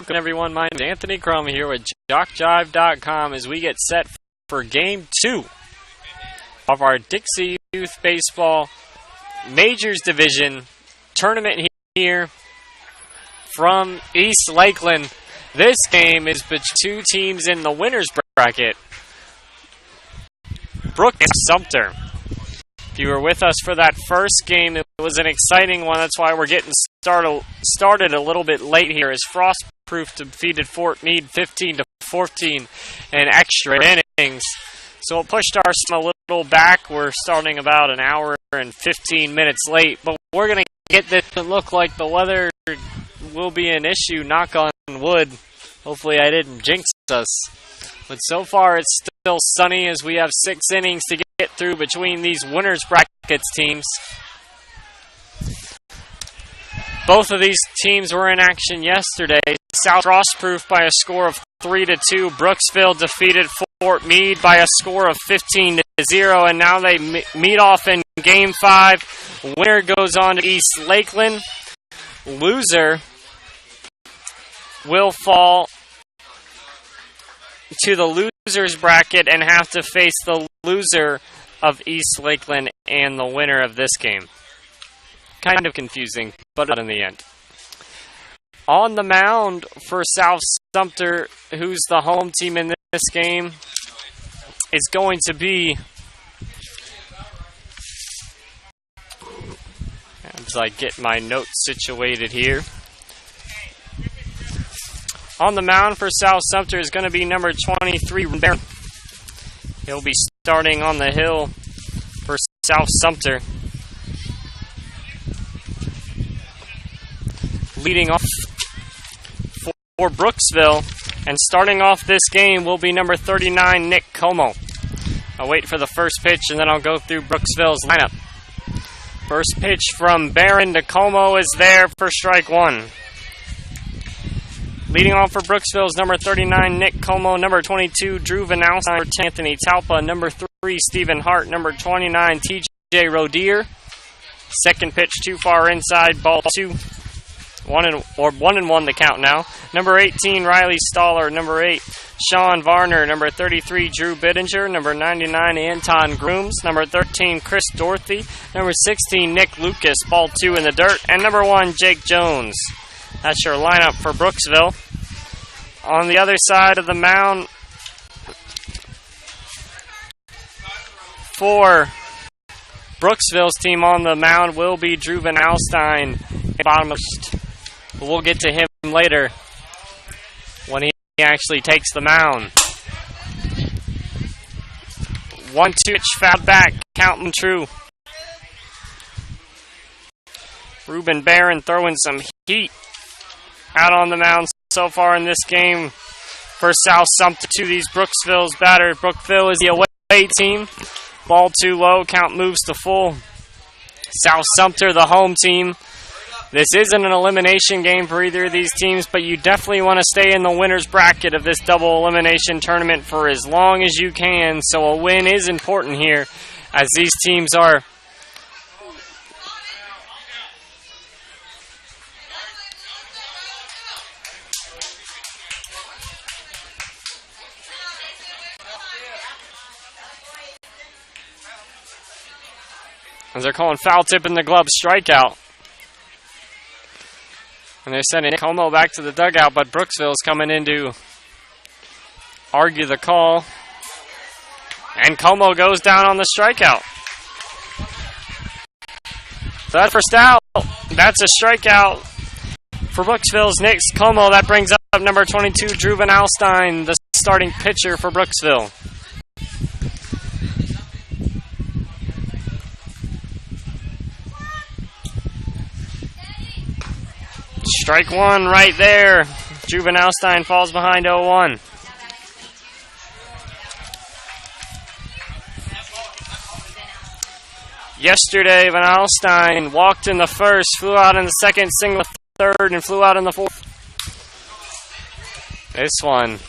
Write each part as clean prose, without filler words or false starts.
Welcome everyone, my name is Anthony Crum here with JockJive.com as we get set for Game 2 of our Dixie Youth Baseball Majors Division tournament here from East Lakeland. This game is between two teams in the winner's bracket, Brooksville and Sumter. If you were with us for that first game, it was an exciting one. That's why we're getting started a little bit late here as Frostproof defeated Fort Meade 15-14 in extra innings. So it pushed our a little back. We're starting about an hour and 15 minutes late, but we're going to get this to look like the weather will be an issue, knock on wood. Hopefully I didn't jinx us. But so far it's still sunny as we have 6 innings to get through between these winners brackets teams. Both of these teams were in action yesterday. South Frostproof by a score of 3-2. Brooksville defeated Fort Meade by a score of 15-0, and now they meet off in Game 5. Winner goes on to East Lakeland. Loser will fall to the losers bracket and have to face the loser of East Lakeland and the winner of this game. Kind of confusing, but not in the end. On the mound for South Sumter, who's the home team in this game, is going to be, as I get my notes situated here, on the mound for South Sumter is going to be number 23, Barron. He'll be starting on the hill for South Sumter. Leading off for Brooksville, and starting off this game will be number 39, Nick Como. I'll wait for the first pitch, and then I'll go through Brooksville's lineup. First pitch from Barron to Como is there for strike one. Leading off for Brooksville is number 39, Nick Como, number 22, Drew Vanalstein, number 10, Anthony Talpa, number 3, Stephen Hart, number 29, TJ Rodier. Second pitch too far inside, ball 2. 1-1 the count now. Number 18, Riley Staller. Number 8, Sean Varner. Number 33, Drew Bittinger. Number 99, Anton Grooms. Number 13, Chris Dorothy. Number 16, Nick Lucas. Ball 2 in the dirt. And number 1, Jake Jones. That's your lineup for Brooksville. On the other side of the mound for Brooksville's team on the mound will be Drew Vanalstein. Bottom of we'll get to him later when he actually takes the mound. 1-2 pitch foul back, counting true. Ruben Barron throwing some heat out on the mound so far in this game for South Sumter to these Brooksville's batters. Brookville is the away team. Ball too low, count moves to full. South Sumter, the home team. This isn't an elimination game for either of these teams, but you definitely want to stay in the winner's bracket of this double elimination tournament for as long as you can. So a win is important here as these teams are as they're calling foul tip in the glove, strikeout. And they're sending Como back to the dugout, but Brooksville's coming in to argue the call. And Como goes down on the strikeout. So that's first out. That's a strikeout for Brooksville's Nick Como. That brings up number 22, Drew Vanalstein, the starting pitcher for Brooksville. Strike one right there. Drew Vanalstein falls behind 0-1. Yesterday, Vanalstein walked in the first, flew out in the second, single third, and flew out in the fourth. This one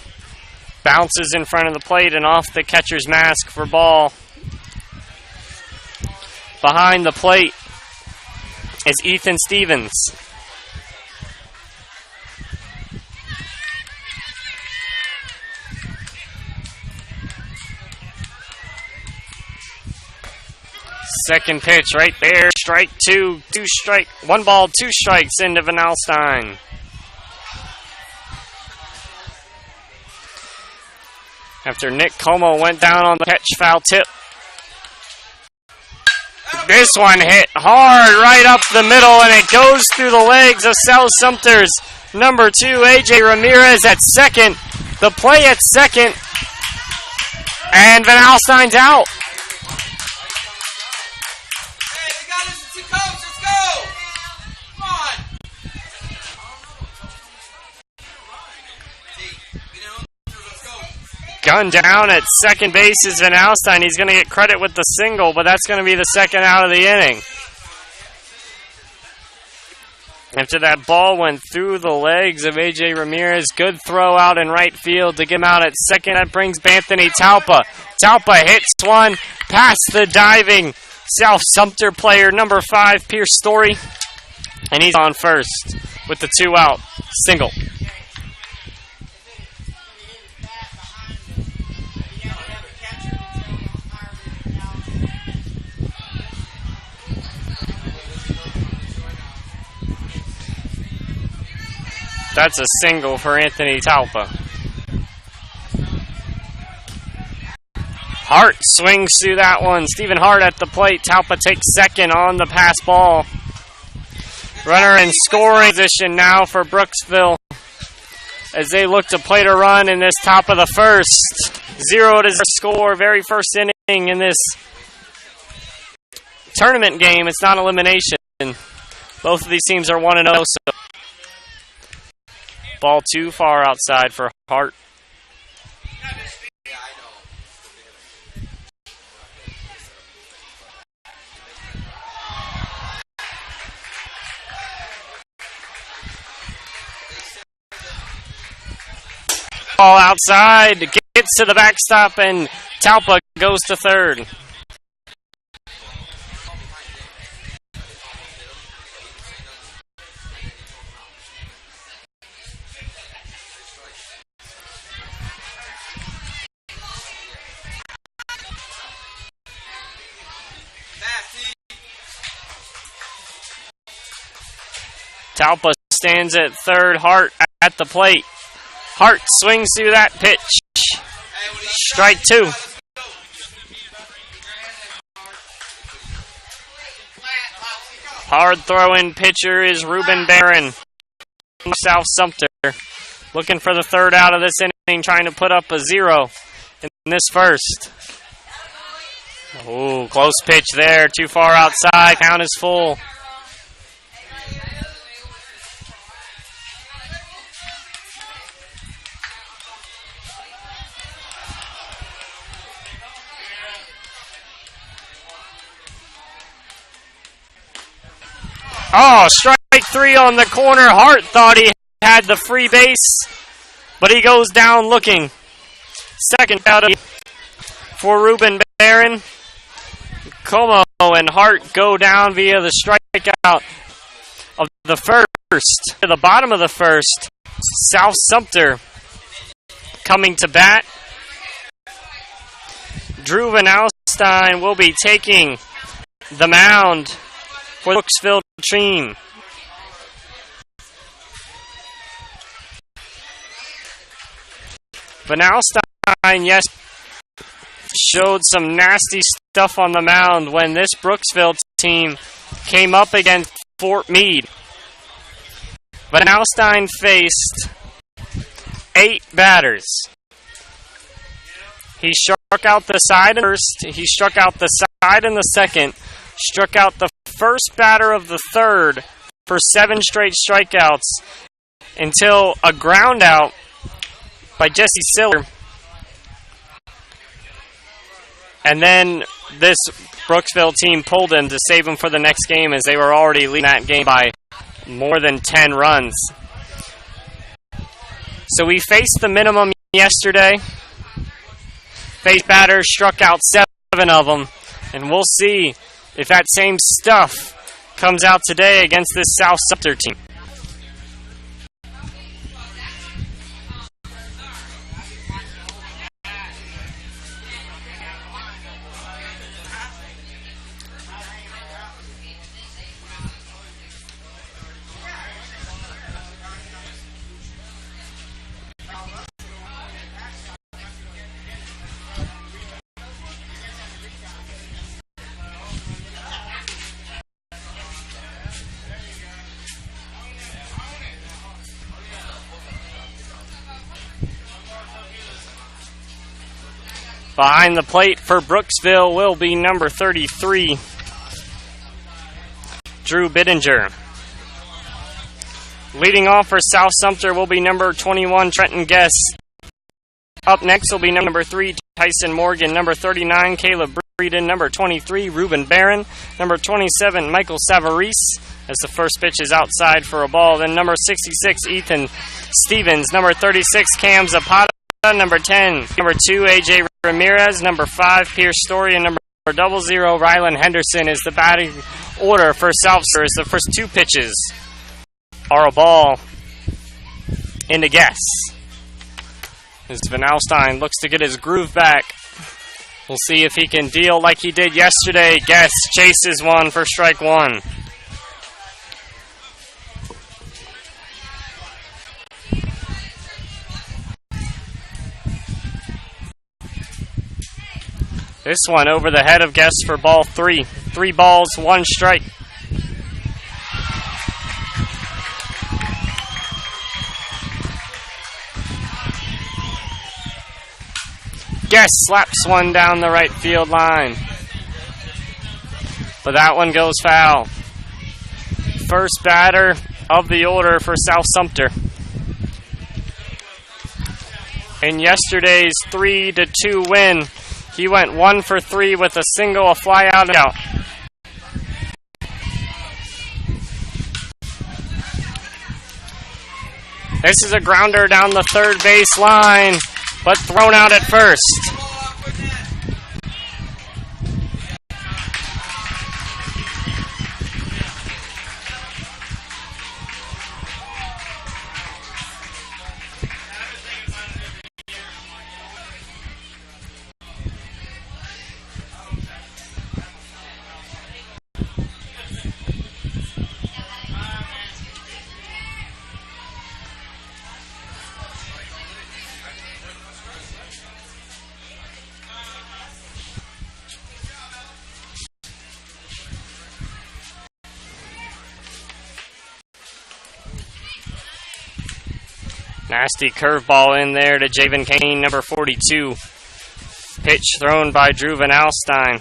bounces in front of the plate and off the catcher's mask for ball. Behind the plate is Ethan Stevens. Second pitch right there. Strike two. One ball, two strikes into Van Alstyne. After Nick Como went down on the catch foul tip. This one hit hard right up the middle, and it goes through the legs of South Sumter's number 2, AJ Ramirez at second. The play at second, and Van Alstyne's out. Hey, we got this to coach. Let's go. Come on. Gun down at second base is Van Alstyne. He's going to get credit with the single, but that's going to be the second out of the inning. After that ball went through the legs of A.J. Ramirez, good throw out in right field to get him out at second. That brings Anthony Talpa. Talpa hits one past the diving South Sumter player, number 5, Pierce Story. And he's on first with the 2-out single. That's a single for Anthony Talpa. Hart swings through that one. Stephen Hart at the plate. Talpa takes second on the pass ball. Runner in scoring position now for Brooksville as they look to play to run in this top of the first. 0-0 score. Very first inning in this tournament game. It's not elimination. Both of these teams are 1-0. So ball too far outside for Hart. Ball outside, gets to the backstop, and Talpa goes to third. Talpa stands at third, Hart at the plate. Hart swings through that pitch. Strike 2. Hard throwing pitcher is Ruben Barron. South Sumter looking for the third out of this inning, trying to put up a 0 in this first. Ooh, close pitch there. Too far outside. Count is full. Oh, strike 3 on the corner. Hart thought he had the free base, but he goes down looking. Second out for Ruben Barron. Como and Hart go down via the strikeout of the first. To the bottom of the first, South Sumter coming to bat. Drew Van Alstyne will be taking the mound for the Brooksville team. Van Alstyne, yes, showed some nasty stuff on the mound when this Brooksville team came up against Fort Meade. Van Alstyne faced 8 batters. He struck out the side in the first. He struck out the side in the second. Struck out the first batter of the third for 7 straight strikeouts until a ground out by Jesse Siller. And then this Brooksville team pulled him to save him for the next game, as they were already leading that game by more than 10 runs. So we faced the minimum yesterday. Faced batters, struck out 7 of them, and we'll see if that same stuff comes out today against this South Sumter team. Behind the plate for Brooksville will be number 33, Drew Bittinger. Leading off for South Sumter will be number 21, Trenton Guess. Up next will be number 3, Tyson Morgan. Number 39, Caleb Breeden. Number 23, Ruben Barron. Number 27, Michael Savarese, as the first pitch is outside for a ball. Then number 66, Ethan Stevens. Number 36, Cam Zapata. Number 10, number 2, AJ Ramirez. Number 5, Pierce Story. And number 00, Rylan Henderson is the batting order for South Sumter. As the first two pitches are a ball into Guess. As Van Alstyne looks to get his groove back. We'll see if he can deal like he did yesterday. Guess chases one for strike one. This one over the head of Guess for ball 3. 3 balls, 1 strike. Guess slaps one down the right field line. But that one goes foul. First batter of the order for South Sumter. In yesterday's 3-2 win, he went 1 for 3 with a single, a fly out, and out. This is a grounder down the third base line, but thrown out at first. Nasty curveball in there to Javen Kane, number 42. Pitch thrown by Drew Van Alstyne.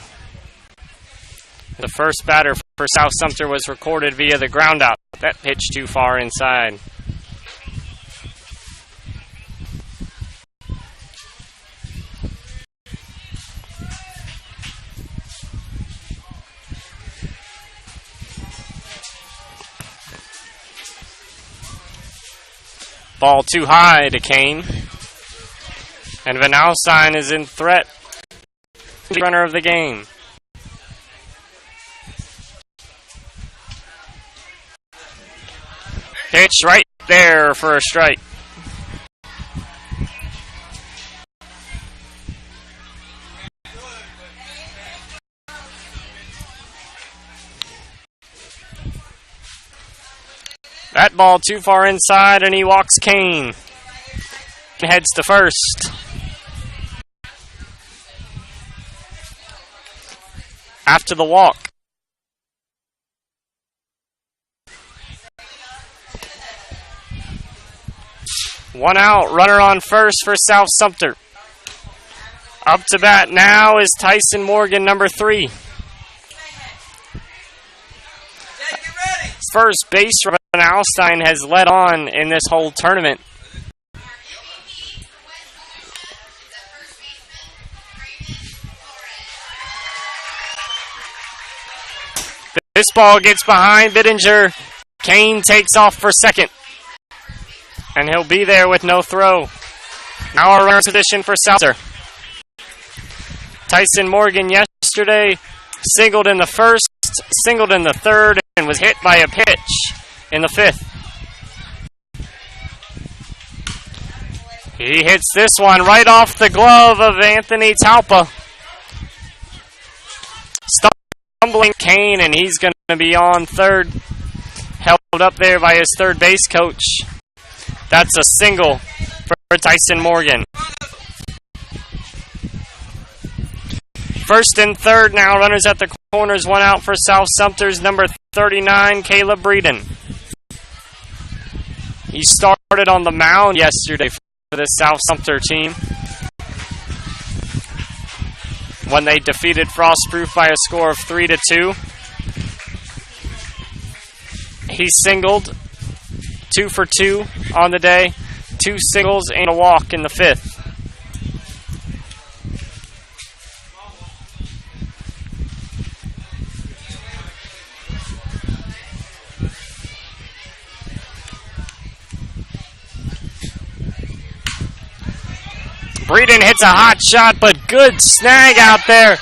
The first batter for South Sumter was recorded via the ground out. That pitch too far inside. Ball too high to Kane. And Van Alstyne is in threat. Runner of the game. Pitch right there for a strike. That ball too far inside, and he walks Kane. Heads to first. After the walk. One out, runner on first for South Sumter. Up to bat now is Tyson Morgan, number 3. First base Van Alstyne has led on in this whole tournament. This ball gets behind Bittinger. Kane takes off for second. And he'll be there with no throw. Now a runner position for Sumter. Tyson Morgan yesterday singled in the first, singled in the third, and was hit by a pitch in the 5th. He hits this one right off the glove of Anthony Talpa. Stumbling Kane, and he's going to be on third. Held up there by his third base coach. That's a single for Tyson Morgan. First and third now, runners at the corners, one out for South Sumter's number 39, Caleb Breeden. He started on the mound yesterday for the South Sumter team. when they defeated Frostproof by a score of 3-2. He singled 2 for 2 on the day, 2 singles and a walk in the 5th. Breeden hits a hot shot, but good snag out there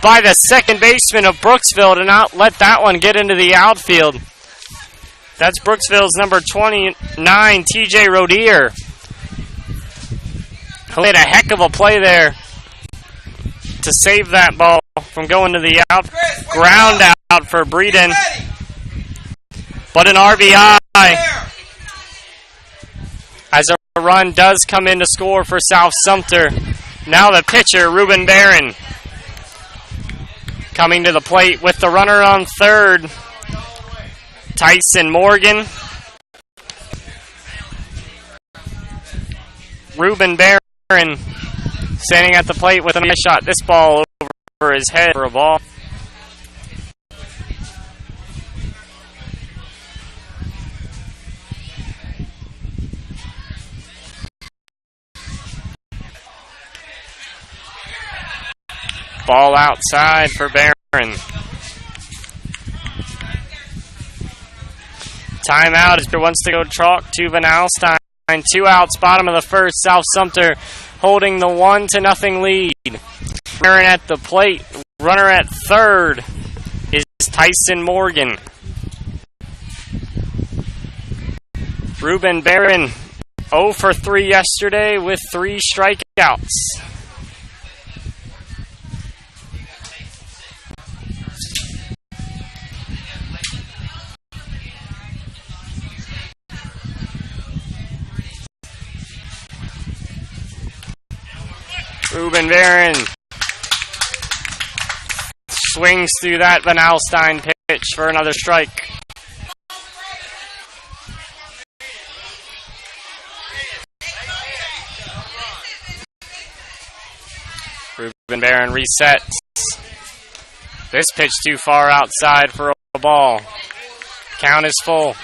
by the second baseman of Brooksville to not let that one get into the outfield. That's Brooksville's number 29, TJ Rodier, who made a heck of a play there to save that ball from going to the ground out for Breeden. But an RBI as a run does come in to score for South Sumter. Now the pitcher, Ruben Barron, coming to the plate with the runner on third, Tyson Morgan. Ruben Barron standing at the plate with a nice shot. This ball over his head for a ball. Ball outside for Barron. Timeout as he wants to go chalk to Van Alstyne. 2 outs, bottom of the first. South Sumter holding the 1-0 lead. Barron at the plate. Runner at third is Tyson Morgan. Ruben Barron 0 for 3 yesterday with 3 strikeouts. Ruben Barron swings through that Van Alstyne pitch for another strike. Ruben Barron resets. This pitch too far outside for a ball. Count is full.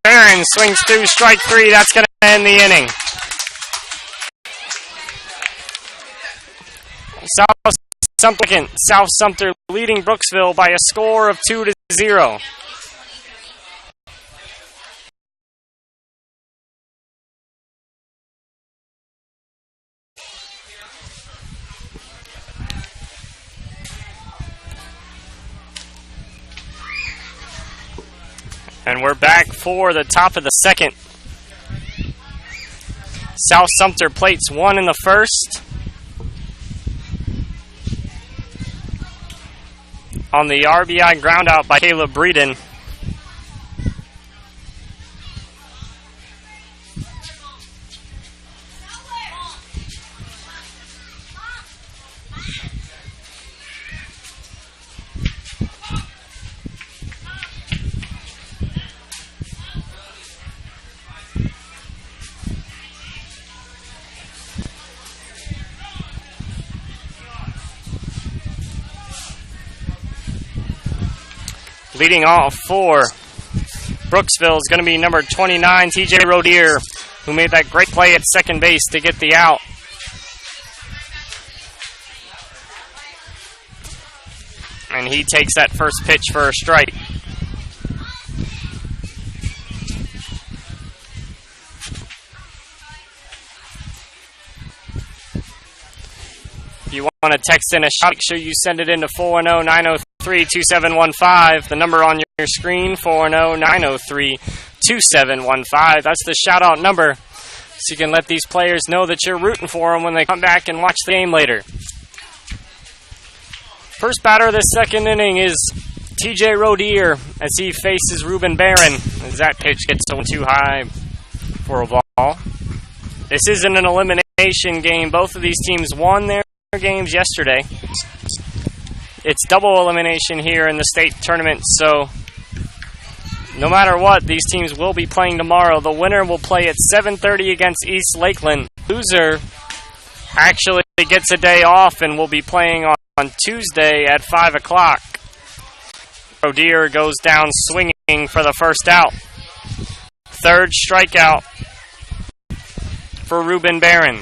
Barron swings through strike 3. That's going to end the inning. South Sumter leading Brooksville by a score of 2-0. And we're back for the top of the second. South Sumter plates 1 in the first. On the RBI ground out by Caleb Breeden. Leading off for Brooksville is going to be number 29, TJ Rodier, who made that great play at second base to get the out. And he takes that first pitch for a strike. If you want to text in a shot, make sure you send it in to 410-903-2715. The number on your screen, 410-903-2715. That's the shout-out number, so you can let these players know that you're rooting for them when they come back and watch the game later. First batter of the second inning is TJ Rodier as he faces Ruben Barron as that pitch gets too high for a ball. This isn't an elimination game. Both of these teams won their games yesterday. it's double elimination here in the state tournament, so no matter what, these teams will be playing tomorrow. The winner will play at 7:30 against East Lakeland. Loser actually gets a day off and will be playing on Tuesday at 5 o'clock. O'Deer goes down swinging for the first out. Third strikeout for Ruben Barron.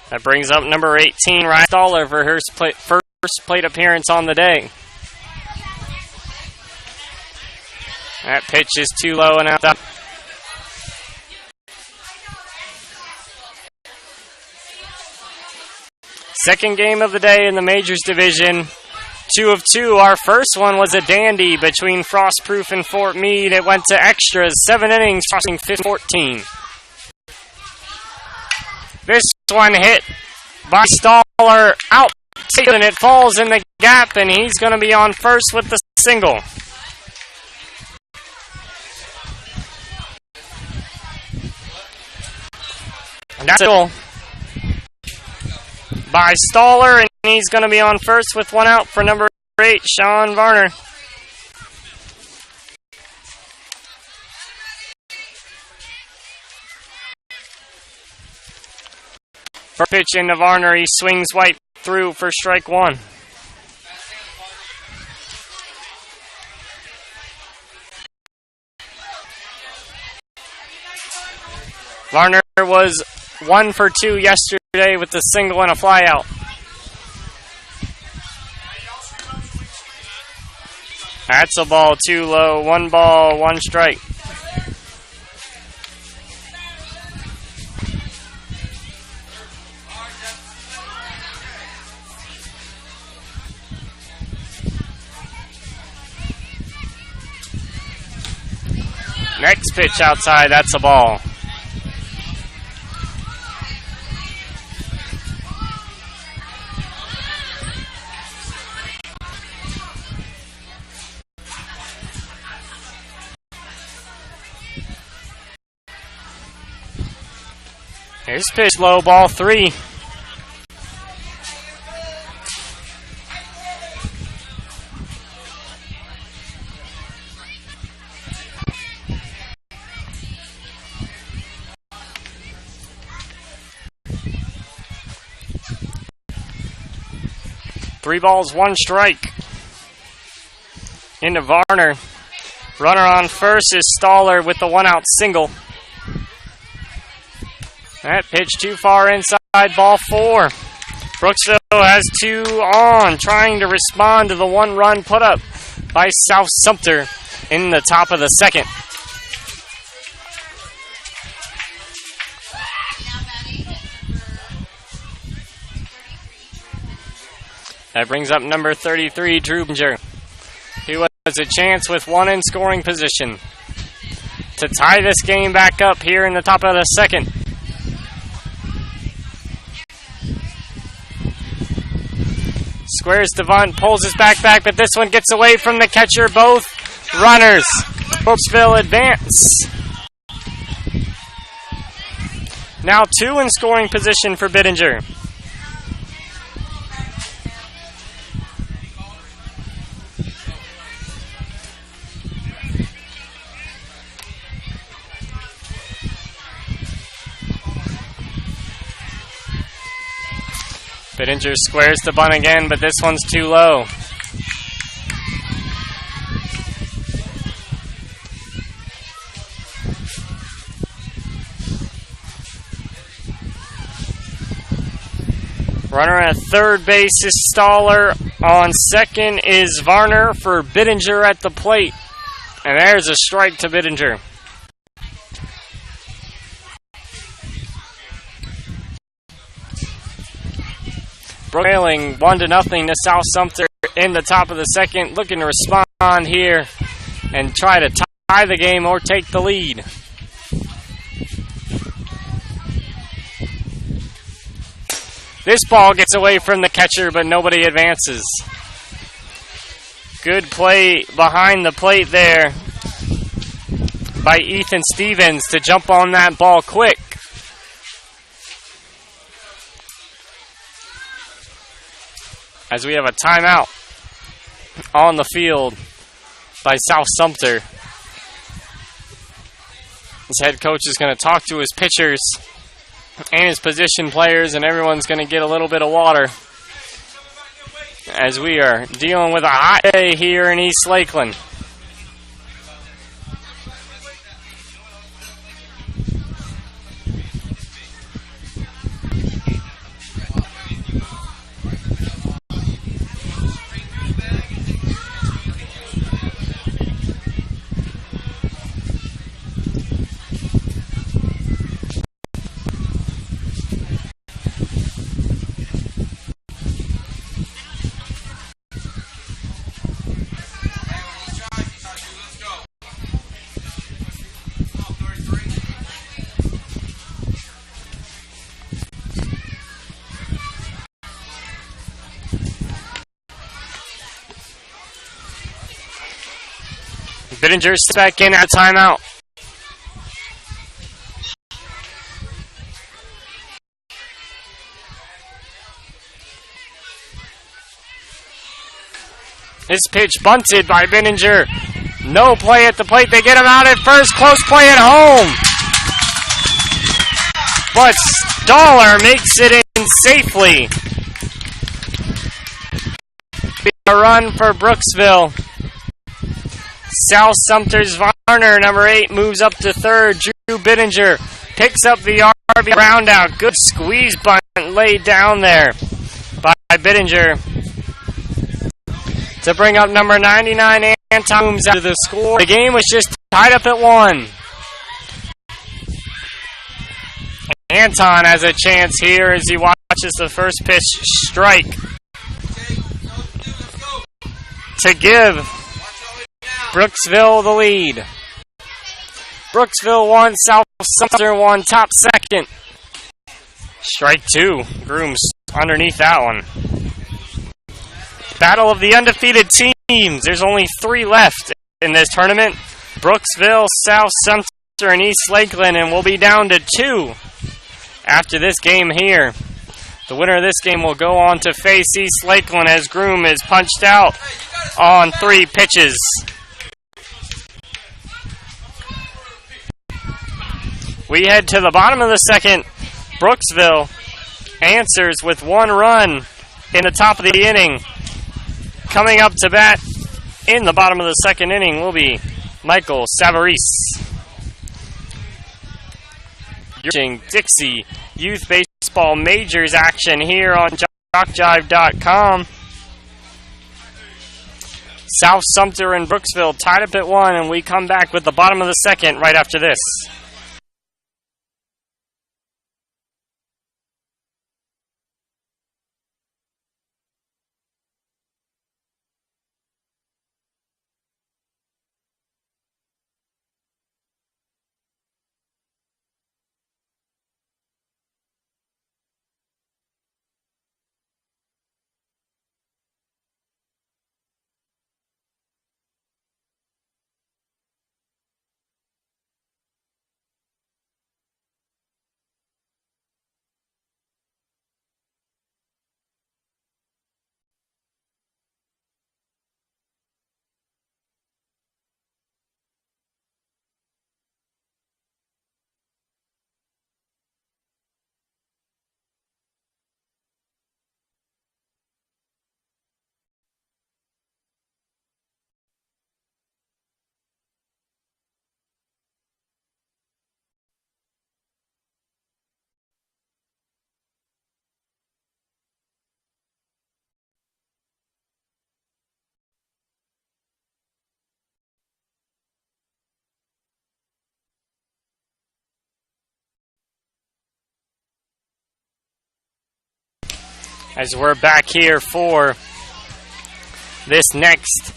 That brings up number 18, Ryan Stoller, for her first plate appearance on the day. That pitch is too low and out. Second game of the day in the Majors Division. 2 of 2. Our first one was a dandy between Frostproof and Fort Meade. It went to extras, 7 innings, crossing 14. This one hit by Stoller out, and it falls in the gap, and he's going to be on first with the single. And that's it by Stoller, and he's going to be on first with one out for number 8, Sean Varner. First pitch into Varner, he swings right through for strike one. Varner was 1 for 2 yesterday with the single and a flyout. That's a ball too low. 1 ball, 1 strike. Next pitch outside, that's a ball. Here's pitch low, ball 3. Three balls, 1 strike. Into Varner. Runner on first is Stoller with the 1-out single. That pitch too far inside, ball 4. Brooksville has 2 on, trying to respond to the 1-run put up by South Sumter in the top of the second. That brings up number 33, Drew Binger, who has a chance with 1 in scoring position to tie this game back up here in the top of the second. Squares to bunt, pulls his back, but this one gets away from the catcher. Both runners. Brooksville advance. Now 2 in scoring position for Bittinger. Bittinger squares the bunt again, but this one's too low. Runner at third base is Stoller. On second is Varner for Bittinger at the plate. And there's a strike to Bittinger. Trailing 1-0 to South Sumter in the top of the second, looking to respond here and try to tie the game or take the lead. This ball gets away from the catcher, but nobody advances. Good play behind the plate there by Ethan Stevens to jump on that ball quick. As we have a timeout on the field by South Sumter. His head coach is going to talk to his pitchers and his position players, and everyone's going to get a little bit of water as we are dealing with a hot day here in East Lakeland. Bittinger's back in at timeout. This pitch bunted by Bittinger. No play at the plate. They get him out at first. Close play at home. But Stoller makes it in safely. A run for Brooksville. South Sumter's Varner, number 8, moves up to third. Drew Bittinger picks up the RB round out. Good squeeze bunt laid down there by Bittinger to bring up number 99, Anton, moves out to the score. The game was just tied up at 1. Anton has a chance here as he watches the first pitch strike to give Brooksville the lead. Brooksville 1, South Sumter 1, top second. Strike 2. Grooms underneath that one. Battle of the undefeated teams. There's only 3 left in this tournament. Brooksville, South Sumter, and East Lakeland, and we'll be down to 2 after this game here. The winner of this game will go on to face East Lakeland as Groom is punched out on 3 pitches. We head to the bottom of the second. Brooksville answers with 1 run in the top of the inning. Coming up to bat in the bottom of the second inning will be Michael Savarese. You're watching Dixie Youth Baseball Majors action here on JockJive.com. South Sumter and Brooksville tied up at 1, and we come back with the bottom of the second right after this. as we're back here for this next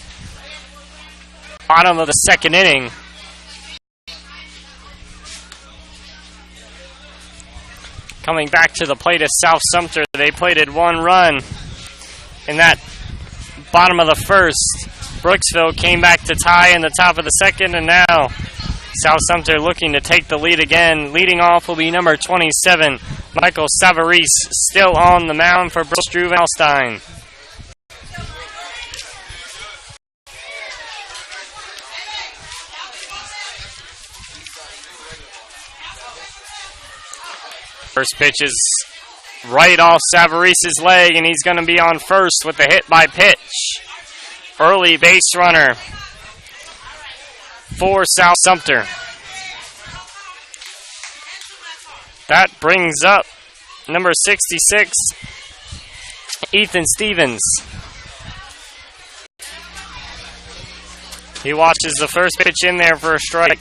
bottom of the second inning. Coming back to the plate is South Sumter. They plated 1 run in that bottom of the first. Brooksville came back to tie in the top of the second, and now South Sumter looking to take the lead again. Leading off will be number 27, Michael Savarese, still on the mound for Brooksville. First pitch is right off Savarese's leg, and he's going to be on first with the hit by pitch. Early base runner for South Sumter. That brings up number 66, Ethan Stevens. He watches the first pitch in there for a strike.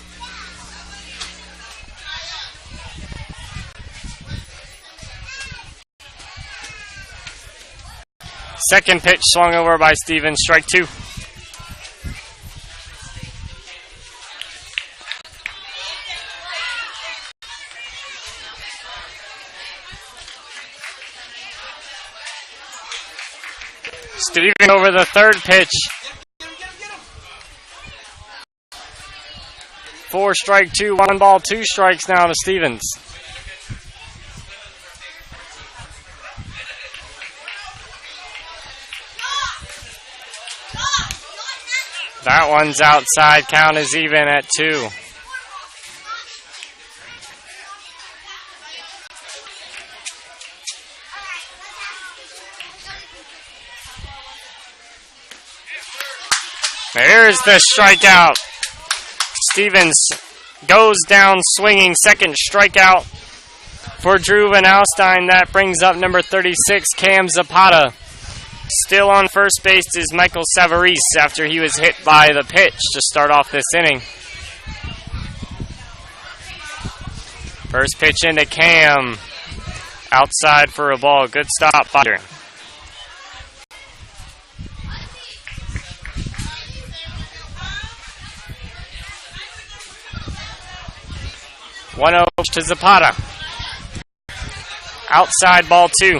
Second pitch swung over by Stevens, strike 2. Stevens over the third pitch. 4 strike 2, 1 ball, 2 strikes now to Stevens. That one's outside. Count is even at 2. There's the strikeout. Stevens goes down swinging. Second strikeout for Drew Van Alstyne. That brings up number 36, Cam Zapata. Still on first base is Michael Savarese after he was hit by the pitch to start off this inning. First pitch into Cam. Outside for a ball. Good stop by him. One 0 to Zapata. Outside ball 2.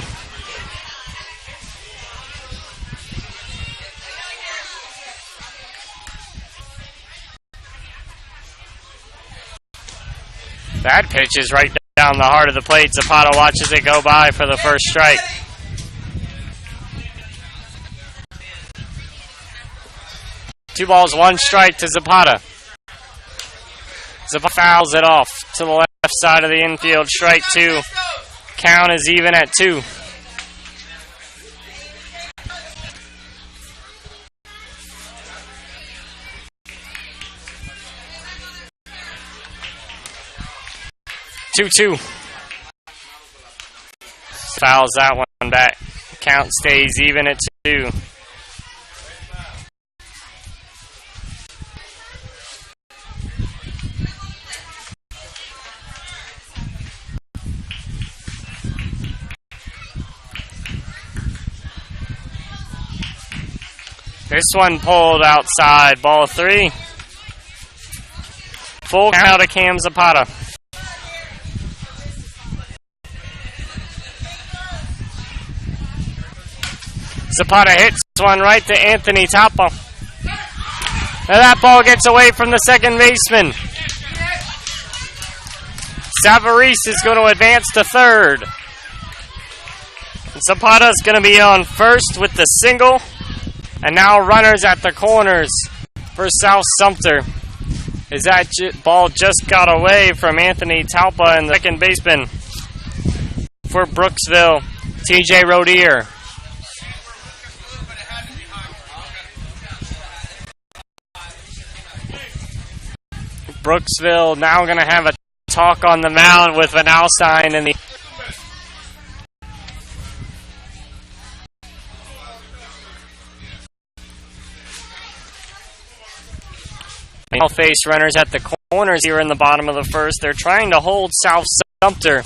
That pitch is right down the heart of the plate. Zapata watches it go by for the first strike. Two balls, 1 strike to Zapata. Zapata fouls it off to the left side of the infield. Strike 2. Count is even at 2. Two. Fouls that one back. Count stays even at 2. This one pulled outside. Ball 3. Full count to Cam Zapata. Zapata hits one right to Anthony Talpa. Now that ball gets away from the second baseman. Savarese is going to advance to third. Zapata's going to be on first with the single. And now runners at the corners for South Sumter. As that ball just got away from Anthony Talpa and the second baseman for Brooksville, TJ Rodier. Brooksville now going to have a talk on the mound with Van Alstyne and the face runners at the corners here in the bottom of the first. They're trying to hold South Sumter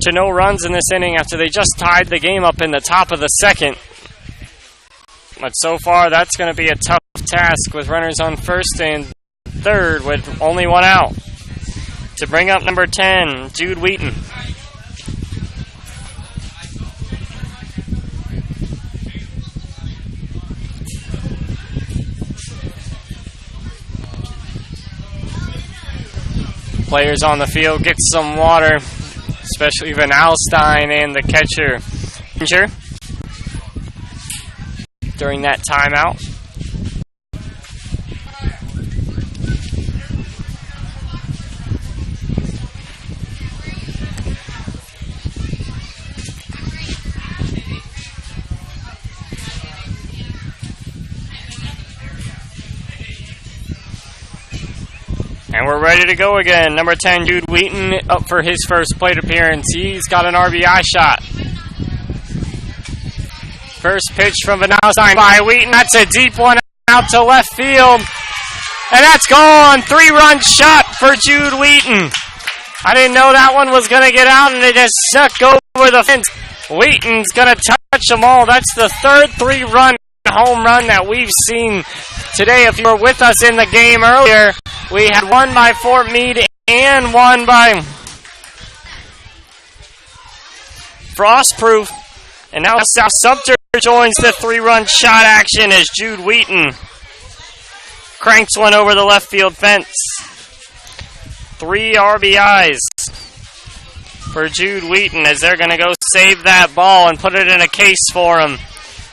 to no runs in this inning after they just tied the game up in the top of the second. But so far, that's going to be a tough task with runners on first and third with only one out. To bring up number 10, Jude Wheaton. Players on the field get some water, especially Van Alstyne and the catcher during that timeout. And we're ready to go again. Number 10, Jude Wheaton, up for his first plate appearance. He's got an RBI shot. First pitch from Van Alstyne by Wheaton. That's a deep one out to left field. And that's gone. 3-run shot for Jude Wheaton. I didn't know that one was going to get out, and it just snuck over the fence. Wheaton's going to touch them all. That's the third 3-run home run that we've seen today. If you were with us in the game earlier, we had one by Fort Meade and one by Frostproof. And now South Sumter joins the 3-run shot action as Jude Wheaton cranks one over the left field fence. 3 RBIs for Jude Wheaton as they're going to go save that ball and put it in a case for him,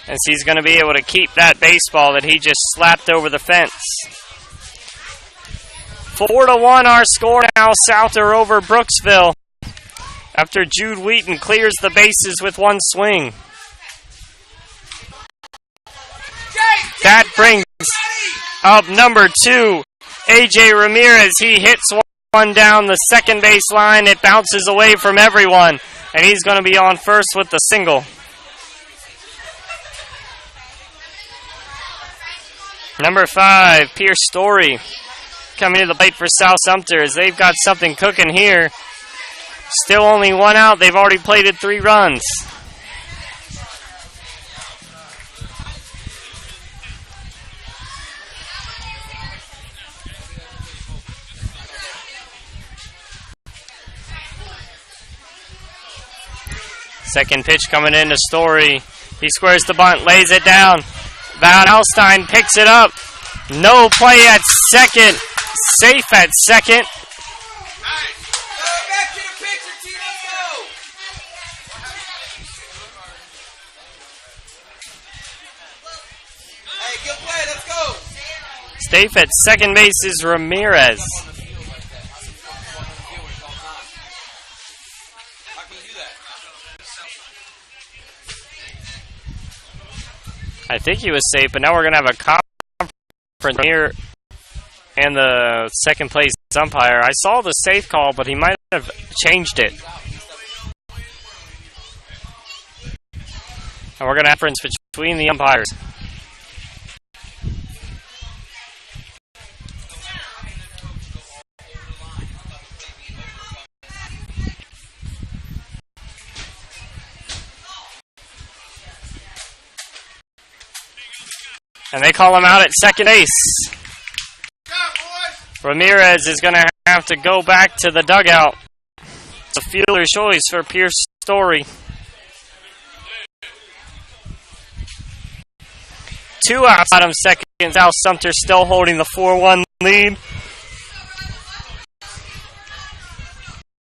as he's going to be able to keep that baseball that he just slapped over the fence. 4-1 our score now, Sumter over Brooksville, after Jude Wheaton clears the bases with one swing. That brings up number 2, AJ Ramirez. He hits one down the second base line. It bounces away from everyone, and he's going to be on first with the single. Number 5, Pierce Story, coming to the plate for South Sumter as they've got something cooking here. Still only one out. They've already plated 3 runs. Second pitch coming into Story. He squares the bunt, lays it down. Van Alstyne picks it up. No play at second. Safe at second. Hey, good play. Let's go. Safe at second base is Ramirez. I think he was safe, but now we're going to have a conference here and the second place umpire. I saw the safe call, but he might have changed it. And we're going to have a difference between the umpires. And they call him out at second base. Ramirez is going to have to go back to the dugout. It's a fielder's choice for Pierce Story. 2 outs, bottom second. South Sumter still holding the 4-1 lead.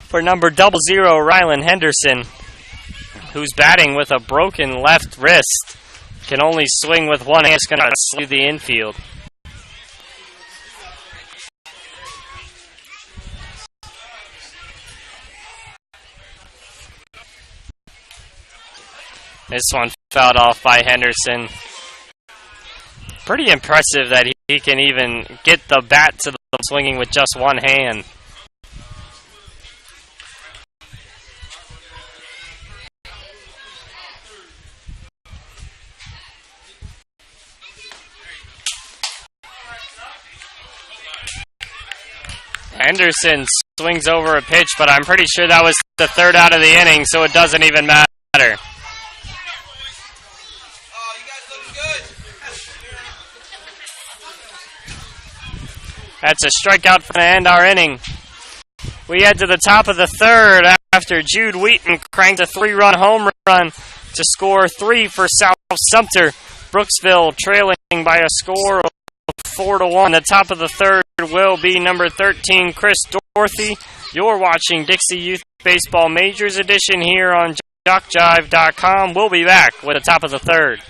For number 00, Rylan Henderson, who's batting with a broken left wrist. Can only swing with one hand. It's going to slide the infield. This one fouled off by Henderson. Pretty impressive that he can even get the bat to the swinging with just one hand. Henderson swings over a pitch, but I'm pretty sure that was the third out of the inning, so it doesn't even matter. Oh, you guys look good. That's a strikeout to end our inning. We head to the top of the third after Jude Wheaton cranked a 3-run home run to score 3 for South Sumter. Brooksville trailing by a score of 4-1. The top of the third will be number 13, Chris Dorothy. You're watching Dixie Youth Baseball Majors Edition here on JockJive.com. We'll be back with the top of the third.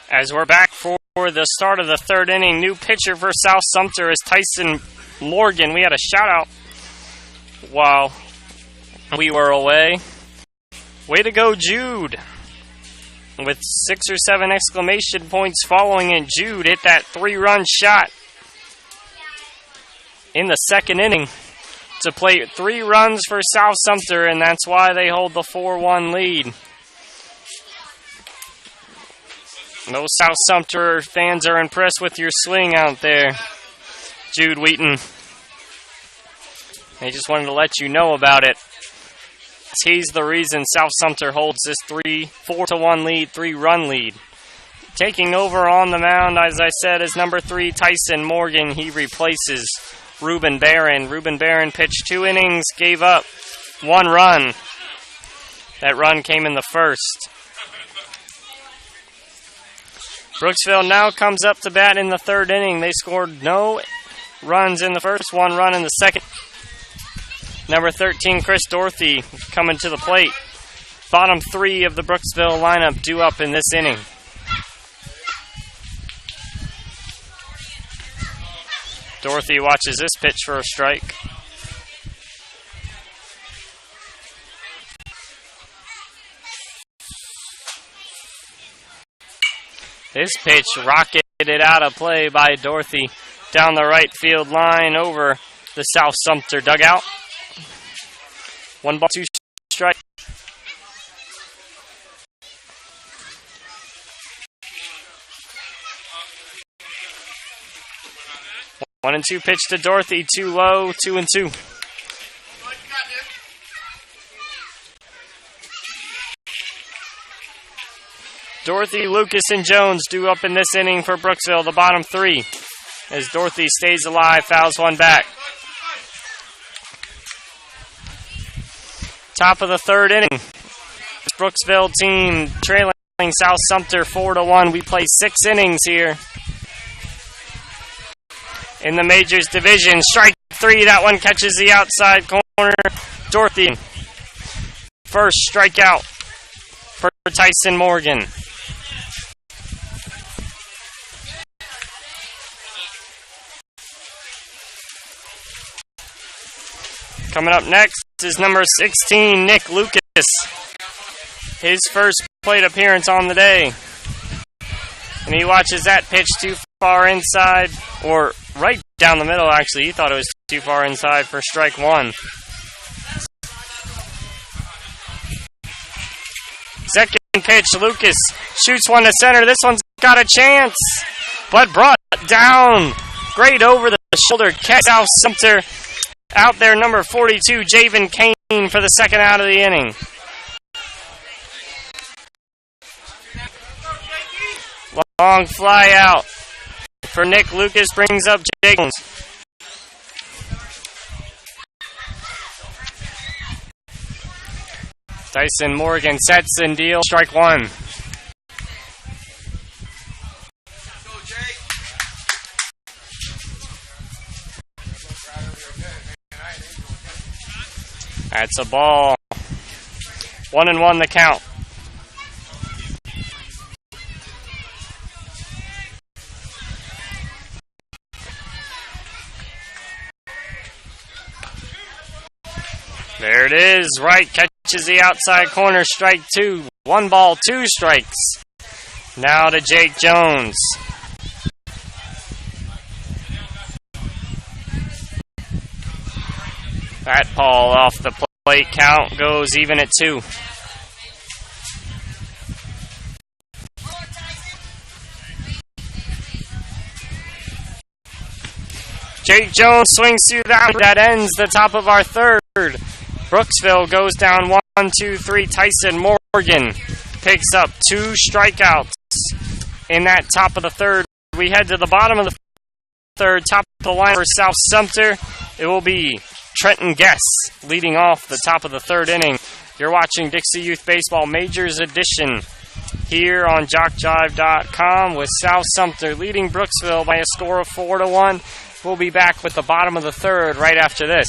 As we're back for the start of the third inning, new pitcher for South Sumter is Tyson Morgan. We had a shout-out while we were away. Way to go, Jude. With 6 or 7 exclamation points following it, Jude hit that 3-run shot in the second inning to play 3 runs for South Sumter, and that's why they hold the 4-1 lead. Those South Sumter fans are impressed with your swing out there, Jude Wheaton. They just wanted to let you know about it. He's the reason South Sumter holds this 4-1 lead, 3-run lead. Taking over on the mound, as I said, is number 3, Tyson Morgan. He replaces Ruben Barron. Ruben Barron pitched 2 innings, gave up 1 run. That run came in the first. Brooksville now comes up to bat in the third inning. They scored no runs in the first, 1 run in the second. Number 13, Chris Dorothy, coming to the plate. Bottom 3 of the Brooksville lineup due up in this inning. Dorothy watches this pitch for a strike. This pitch rocketed out of play by Dorothy down the right field line over the South Sumter dugout. 1 ball, 2 strike. One and 2 pitch to Dorothy, too low, 2-2. Dorothy, Lucas, and Jones due up in this inning for Brooksville, the bottom 3. As Dorothy stays alive, fouls one back. Top of the third inning. Brooksville team trailing South Sumter 4-1. We play 6 innings here in the Majors division. Strike 3, that one catches the outside corner. Dorothy. First strikeout for Tyson Morgan. Coming up next is number 16, Nick Lucas. His first plate appearance on the day. And he watches that pitch too far inside, or right down the middle, actually. He thought it was too far inside for strike 1. Second pitch, Lucas shoots one to center. This one's got a chance, but brought down. Great over the shoulder catch. South Sumter out there, number 42, Javen Kane for the second out of the inning. Long fly out for Nick Lucas, brings up Jake Jones. Tyson Morgan sets and deals, strike one. Go, Jake. That's a ball. 1-1 the count. There it is, right, catches the outside corner, strike two. 1 ball, 2 strikes. Now to Jake Jones. That ball off the plate, count goes even at 2. Jake Jones swings through that ends the top of our third. Brooksville goes down 1, 2, 3. Tyson Morgan picks up 2 strikeouts in that top of the third. We head to the bottom of the third, top of the line for South Sumter. It will be Trenton Guess leading off the top of the third inning. You're watching Dixie Youth Baseball Majors Edition here on JockJive.com with South Sumter leading Brooksville by a score of 4-1. We'll be back with the bottom of the third right after this.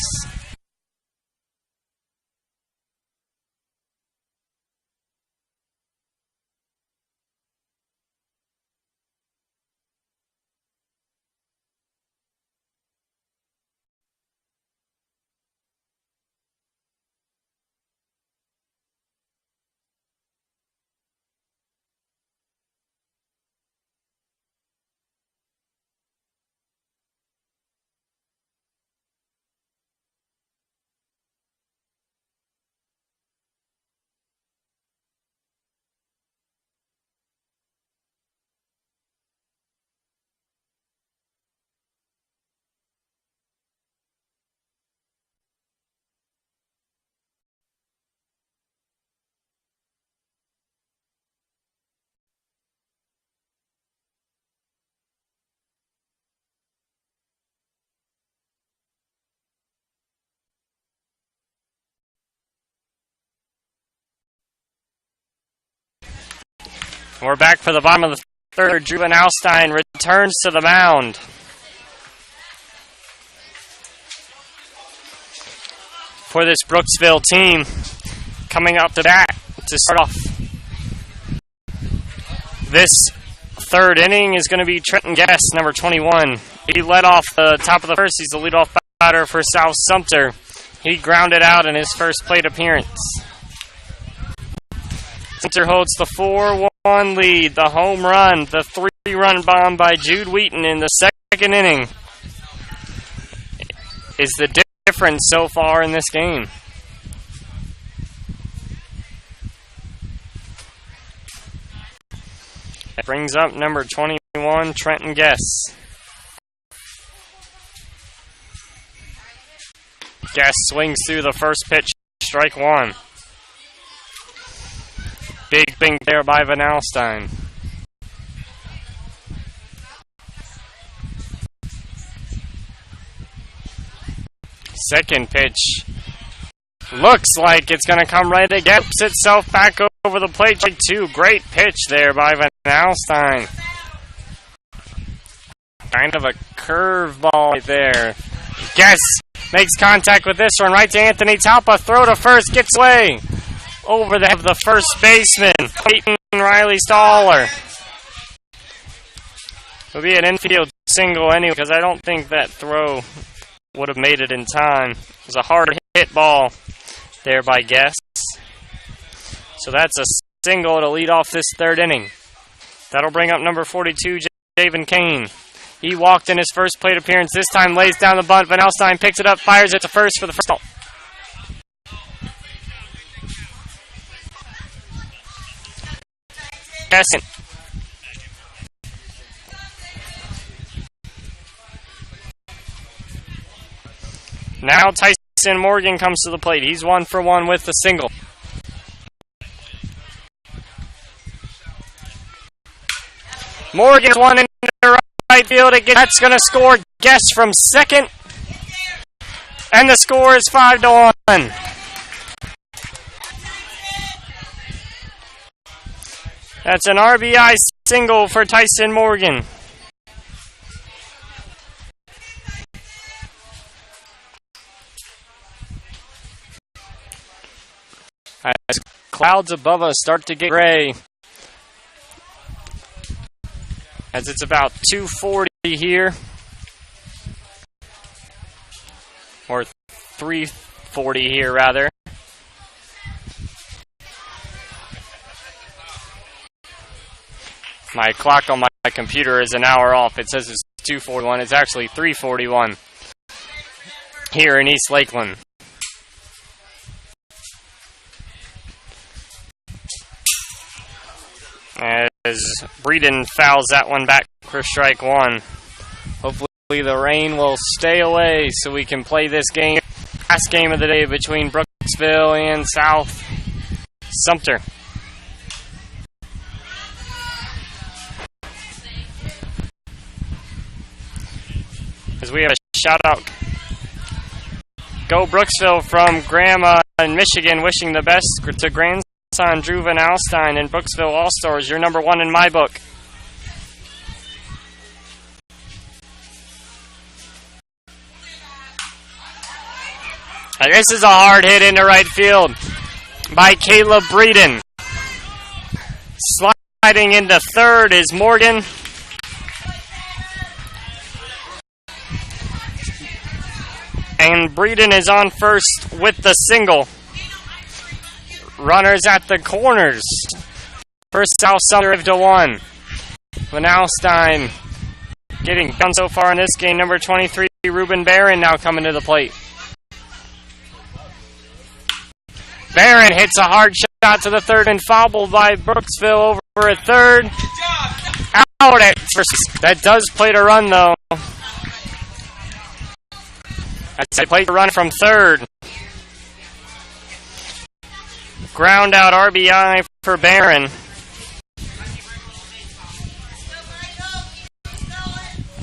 We're back for the bottom of the third. Drew Alstein returns to the mound. For this Brooksville team, coming up to bat to start off this third inning is going to be Trenton Guess, number 21. He led off the top of the first. He's the leadoff batter for South Sumter. He grounded out in his first plate appearance. Sumter holds the 4-1 lead, the home run, the 3-run bomb by Jude Wheaton in the second inning is the difference so far in this game. That brings up number 21, Trenton Guess. Guess swings through the first pitch, strike one. Big bing there by Van Alstein. Second pitch. Looks like it's going to come right again. Gets itself back over the plate. Strike two. Great pitch there by Van Alstein. Kind of a curveball right there. Guess makes contact with this one. Right to Anthony Talpa. Throw to first. Gets away. Over the first baseman, Peyton Riley Staller. It'll be an infield single anyway, because I don't think that throw would have made it in time. It was a hard hit ball there by Guess. So that's a single to lead off this third inning. That'll bring up number 42, Javen Kane. He walked in his first plate appearance. This time lays down the bunt. Van Alstein picks it up, fires it to first for the first out. Second. Now Tyson Morgan comes to the plate. He's 1 for 1 with the single. Morgan's one into right field. That's going to score. Guess from second. And the score is 5-1. That's an RBI single for Tyson Morgan. As clouds above us start to get gray, as it's about 2:40 here, or 3:40 here rather. My clock on my computer is an hour off. It says it's 2:41. It's actually 3:41 here in East Lakeland. As Breeden fouls that one back for strike one. Hopefully the rain will stay away so we can play this game. Last game of the day between Brooksville and South Sumter. As we have a shout out. Go Brooksville from Grandma in Michigan, wishing the best to grandson Drew Van Alstyne and Brooksville All-Stars. You're number one in my book. And this is a hard hit into right field by Caleb Breeden. Sliding into third is Morgan. And Breeden is on first with the single. Runners at the corners. First South Sumter 5-1. Van Alstyne getting done so far in this game. Number 23, Ruben Barron now coming to the plate. Barron hits a hard shot to the third and fouled by Brooksville over at third. Out at first. That does play to run though. That's a play to run from third. Ground out RBI for Barron.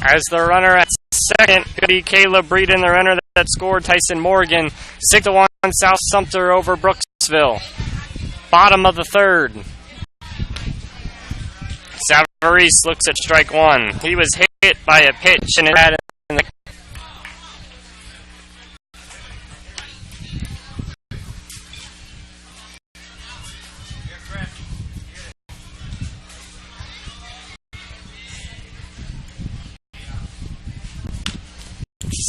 As the runner at second could be Caleb Breeden, the runner that scored Tyson Morgan. 6-1 South Sumter over Brooksville. Bottom of the third. Savarese looks at strike one. He was hit by a pitch and it had in the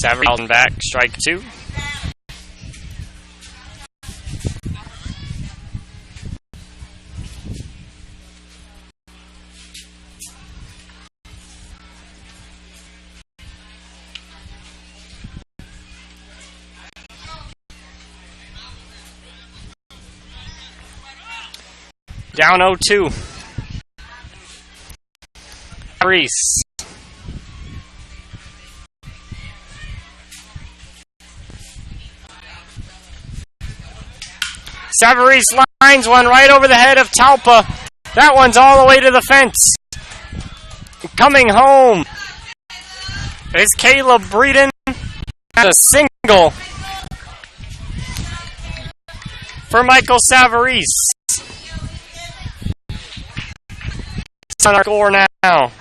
Savarese back, strike two. Down 0-2. Reese. Savarese lines one right over the head of Talpa. That one's all the way to the fence. Coming home is Caleb Breeden. A single for Michael Savarese. It's on our score now.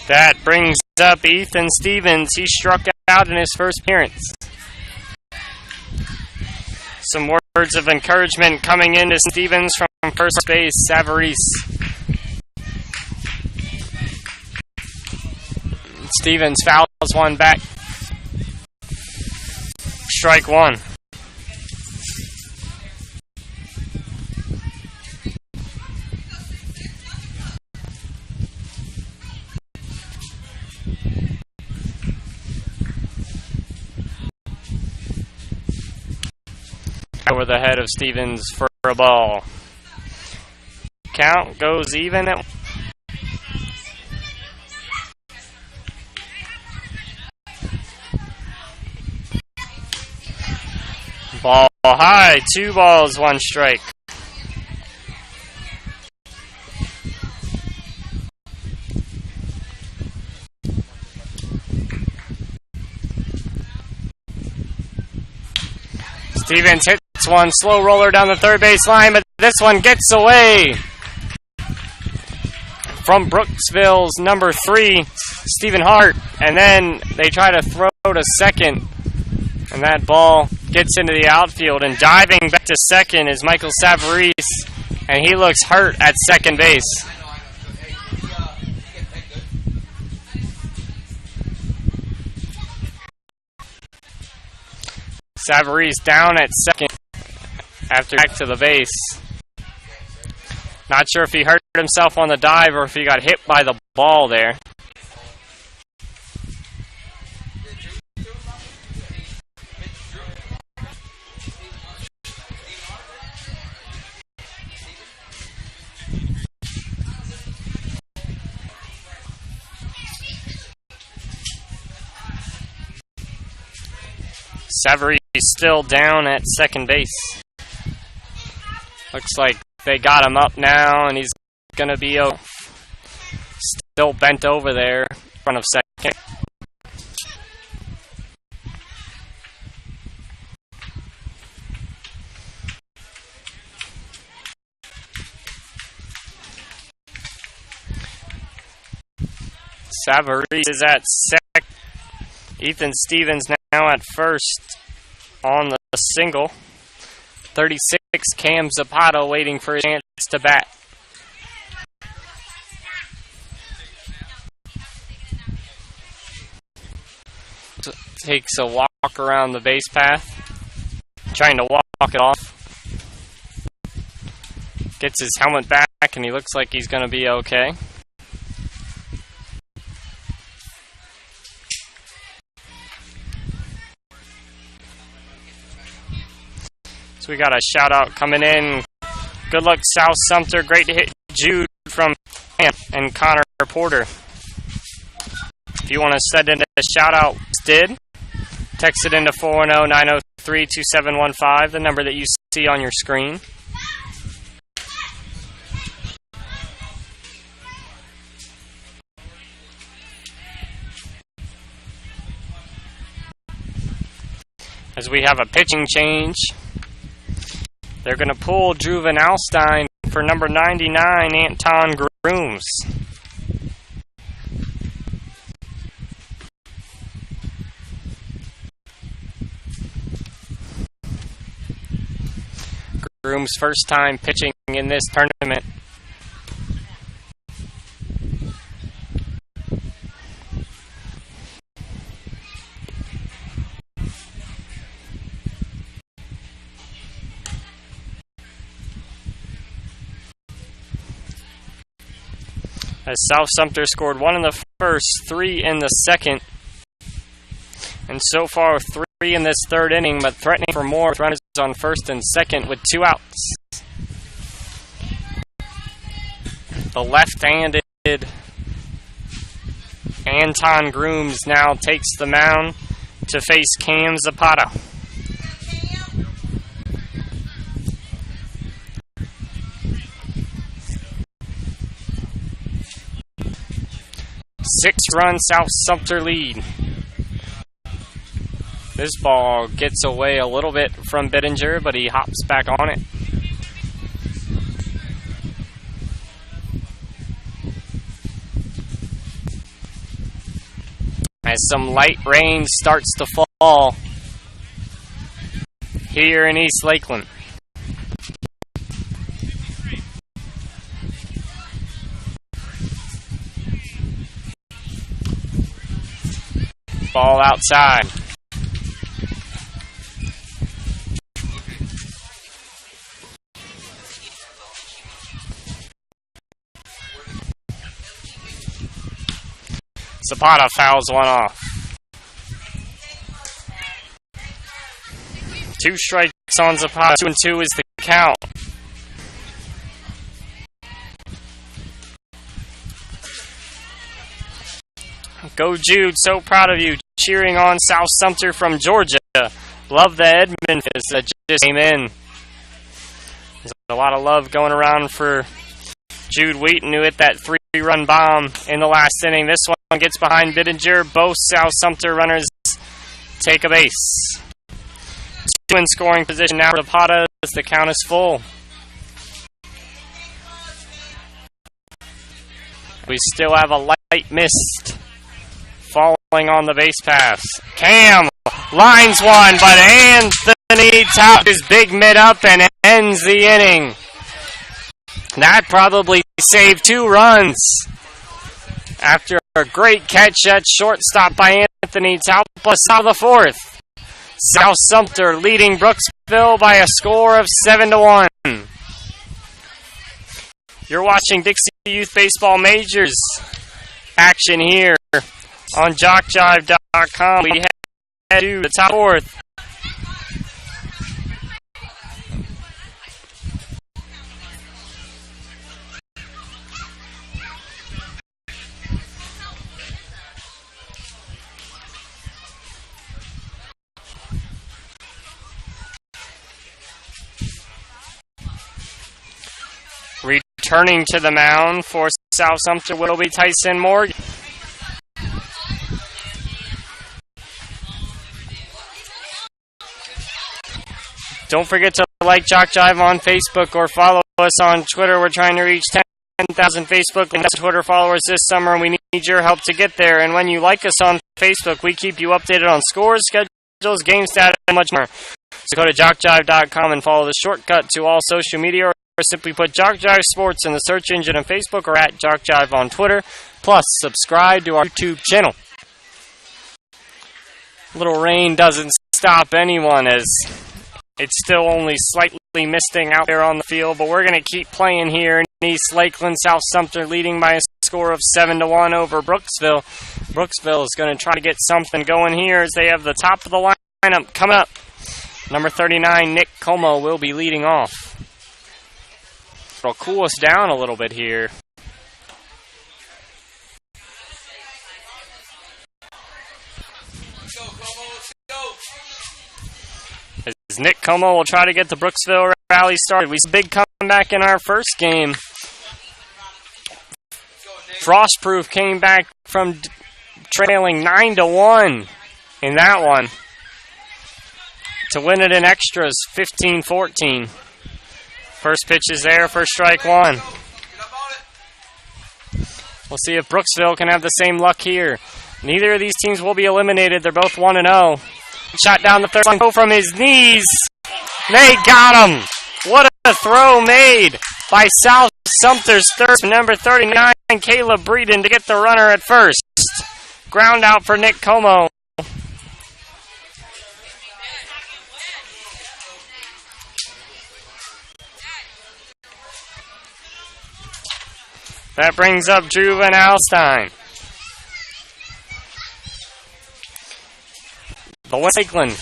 That brings up Ethan Stevens. He struck out in his first appearance. Some words of encouragement coming into Stevens from first base, Savarese. Stevens fouls one back. Strike one. Over the head of Stevens for a ball. Count goes even at high. 2 balls, 1 strike. Stevens hits one slow roller down the third base line, but this one gets away from Brooksville's number 3, Stephen Hart, and then they try to throw to second, and that ball gets into the outfield, and diving back to second is Michael Savarese, and he looks hurt at second base. Savarese down at second after back to the base. Not sure if he hurt himself on the dive or if he got hit by the ball there. Savarese still down at second base. Looks like they got him up now, and he's going to be still bent over there in front of second. Savarese is at second. Ethan Stevens now at first on the single. 36, Cam Zapata waiting for his chance to bat. Takes a walk around the base path, trying to walk it off. Gets his helmet back, and he looks like he's going to be okay. So we got a shout out coming in. Good luck, South Sumter. Great to hit Jude from Camp and Connor Porter. If you want to send in a shout out, text it into 410-903-2715, the number that you see on your screen. As we have a pitching change. They're going to pull Drew Van Alstyne for number 99, Anton Grooms. Grooms' first time pitching in this tournament. As South Sumter scored 1 in the first, 3 in the second, and so far 3 in this third inning, but threatening for more with runners on first and second with 2 outs. The left-handed Anton Grooms now takes the mound to face Cam Zapata. Six-run South Sumter lead. This ball gets away a little bit from Bittinger, but he hops back on it. As some light rain starts to fall here in East Lakeland. Ball outside. Zapata fouls one off. 2 strikes on Zapata. 2-2 is the count. Go Jude, so proud of you. Cheering on South Sumter from Georgia. Love the Edmund that just came in. There's a lot of love going around for Jude Wheaton, who hit that 3-run bomb in the last inning. This one gets behind Bittinger. Both South Sumter runners take a base. 2 in scoring position now for Zapata as the count is full. We still have a light mist falling on the base pass. Cam lines one, but Anthony Tapp is big mid up and ends the inning. That probably saved 2 runs after a great catch at shortstop by Anthony Tapp out of the 4th. South Sumter leading Brooksville by a score of 7-1. You're watching Dixie Youth Baseball Majors action here on JockJive.com. We head to the top 4th. Returning to the mound for South Sumter will be Tyson Morgan. Don't forget to like JockJive on Facebook or follow us on Twitter. We're trying to reach 10,000 Facebook and Twitter followers this summer, and we need your help to get there. And when you like us on Facebook, we keep you updated on scores, schedules, game stats, and much more. So go to JockJive.com and follow the shortcut to all social media, or simply put JockJive Sports in the search engine on Facebook or at JockJive on Twitter. Plus, subscribe to our YouTube channel. Little rain doesn't stop anyone as it's still only slightly misting out there on the field, but we're going to keep playing here in East Lakeland. South Sumter leading by a score of 7-1 over Brooksville. Brooksville is going to try to get something going here as they have the top of the lineup coming up. Number 39, Nick Como, will be leading off. It'll cool us down a little bit here. Let's go, Como. Let's go. As Nick Como will try to get the Brooksville rally started. We saw a big comeback in our first game. Frostproof came back from trailing 9-1 in that one to win it in extras, 15-14. First pitch is there for strike one. We'll see if Brooksville can have the same luck here. Neither of these teams will be eliminated. They're both 1-0. Shot down the third line from his knees. They got him. What a throw made by South Sumter's third, number 39, Caleb Breeden, to get the runner at first. Ground out for Nick Como. That brings up Drew Van Alstyne. The West Lakeland.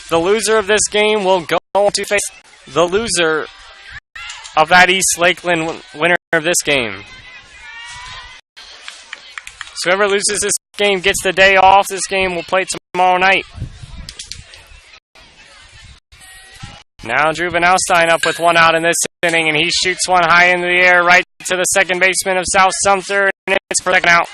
The loser of this game will go on to face the loser of that East Lakeland winner of this game. So whoever loses this game gets the day off. This game will play tomorrow night. Now Drew Van Alstyne up with one out in this inning, and he shoots one high into the air right to the second baseman of South Sumter, and it's for second out.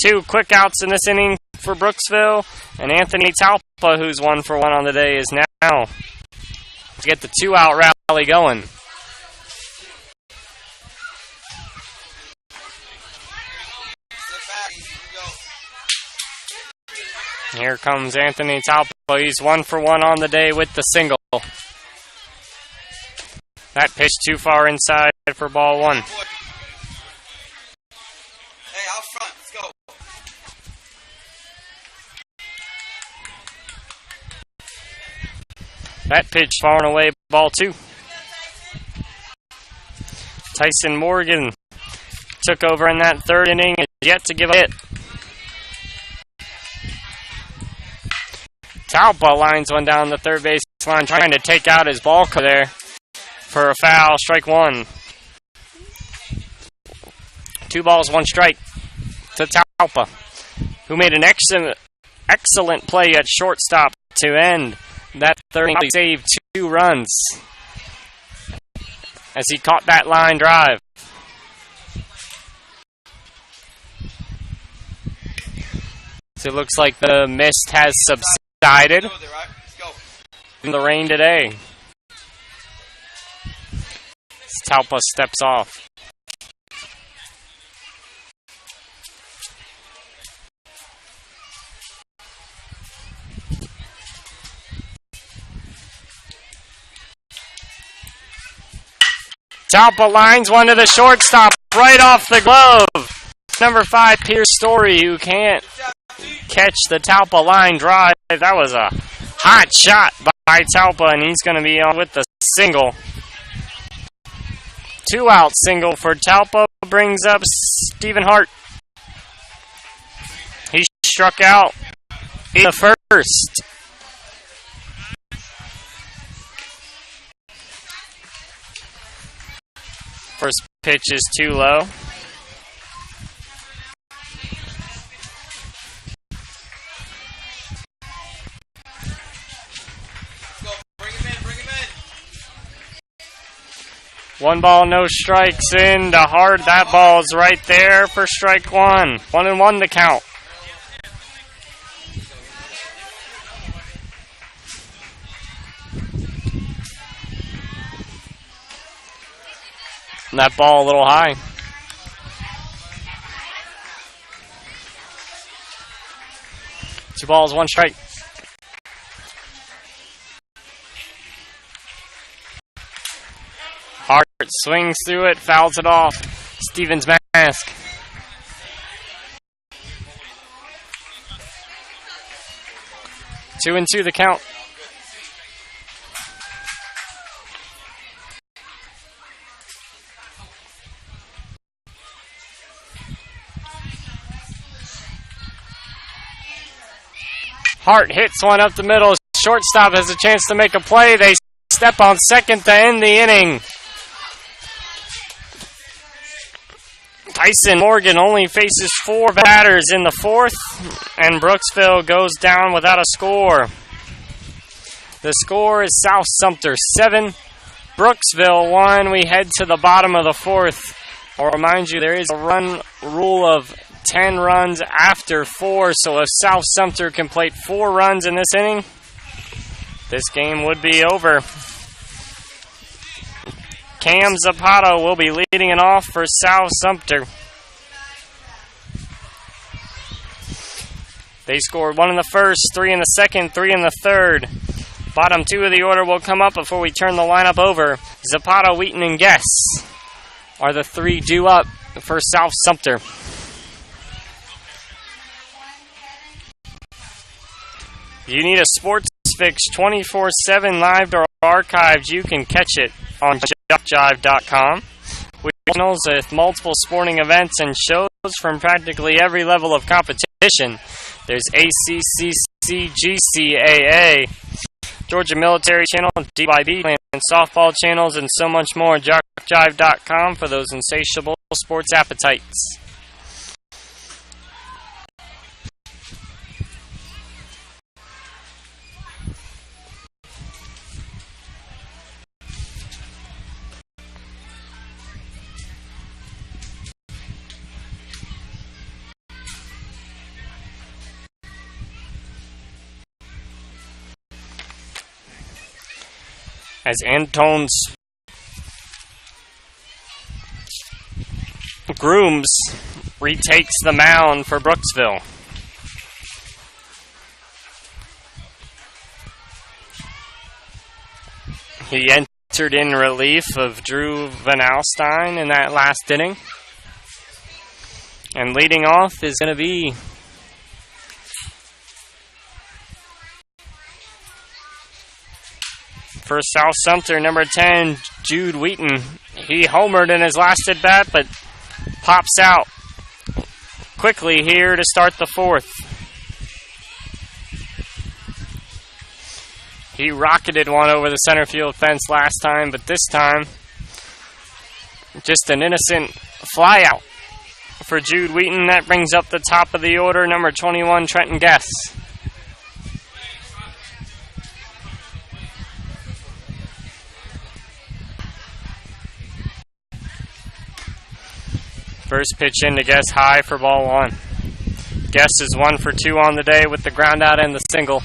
Two quick outs in this inning for Brooksville, and Anthony Talpa, who's 1 for 1 on the day, is now to get the 2-out rally going. Here comes Anthony Talpa. He's 1 for 1 on the day with the single. That pitch too far inside for ball one. Hey, out front. Let's go. That pitch far and away, ball two. Tyson Morgan took over in that third inning, is yet to give a hit. Talpa lines one down the third base line, trying to take out his ball there for a foul. Strike one. 2 balls, 1 strike to Talpa, who made an excellent play at shortstop to end that third inning. He saved 2 runs as he caught that line drive. So it looks like the mist has subsided in the rain today. Talpa steps off. Talpa lines one to the shortstop right off the glove. Number 5, Pierce Story, who can't catch the Talpa line drive. That was a hot shot by Talpa, and he's going to be on with the single. 2-out single for Talpa brings up Stephen Hart. He struck out in the first. First pitch is too low. Bring him in. 1 ball, no strikes in to Hart. That ball's right there for strike 1. 1-1 to count. And that ball a little high. Two balls, 1 strike. Hart swings through it, fouls it off. Stevens' mask. Two and two the count. Hart hits one up the middle. Shortstop has a chance to make a play. They step on second to end the inning. Tyson Morgan only faces 4 batters in the 4th, and Brooksville goes down without a score. The score is South Sumter 7, Brooksville 1. We head to the bottom of the 4th. I'll remind you there is a run rule of 10 runs after 4, so if South Sumter can plate 4 runs in this inning, this game would be over. Cam Zapata will be leading it off for South Sumter. They scored 1 in the 1st, 3 in the 2nd, 3 in the 3rd. Bottom 2 of the order will come up before we turn the lineup over. Zapata, Wheaton, and Guess are the 3 due up for South Sumter. You need a sports fix 24/7 live or archived. You can catch it on JockJive.com. With channels with multiple sporting events and shows from practically every level of competition. There's ACCC, GCAA, Georgia Military Channel, DYB, and softball channels, and so much more. JockJive.com for those insatiable sports appetites. As Antone's Grooms retakes the mound for Brooksville. He entered in relief of Drew Van Alstyne in that last inning. And leading off is going to be for South Sumter, number 10, Jude Wheaton. He homered in his last at-bat, but pops out quickly here to start the 4th. He rocketed one over the center field fence last time, but this time, just an innocent flyout for Jude Wheaton. That brings up the top of the order, number 21, Trenton Guess. First pitch in to Guess high for ball one. Guess is 1 for 2 on the day with the ground out and the single.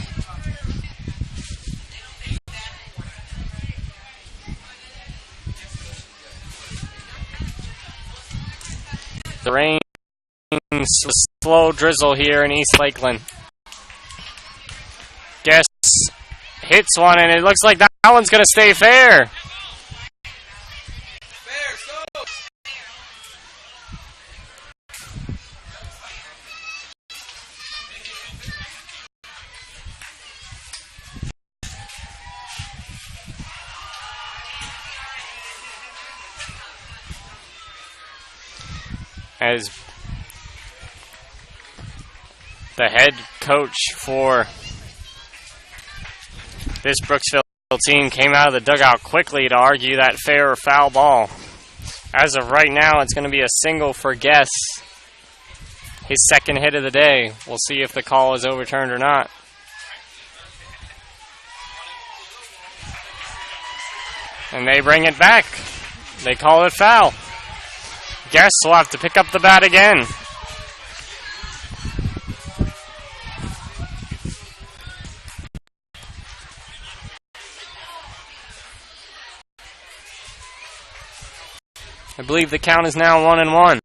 The rain, slow drizzle here in East Lakeland. Guess hits one, and it looks like that one's going to stay fair. As the head coach for this Brooksville team came out of the dugout quickly to argue that fair or foul ball. As of right now, it's going to be a single for Guess. His second hit of the day. We'll see if the call is overturned or not. And they bring it back. They call it foul. Guess will have to pick up the bat again. I believe the count is now 1-1.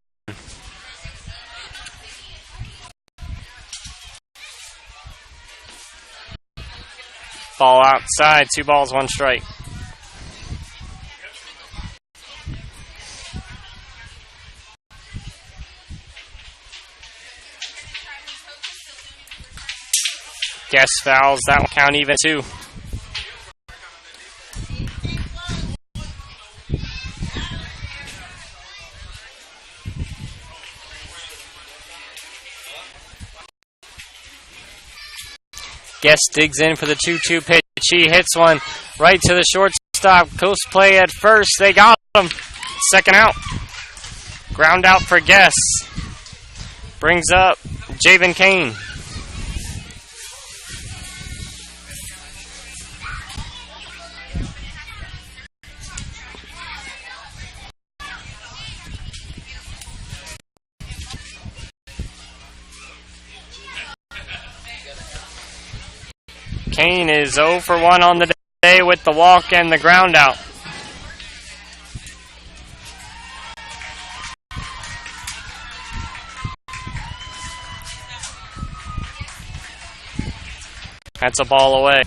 Ball outside, 2 balls, 1 strike. Guess fouls, that will count even 2. Guess digs in for the 2-2 pitch. He hits one right to the shortstop. Close play at first. They got him. Second out. Ground out for Guess. Brings up Javen Kane. Kane is 0 for 1 on the day with the walk and the ground out. That's a ball away.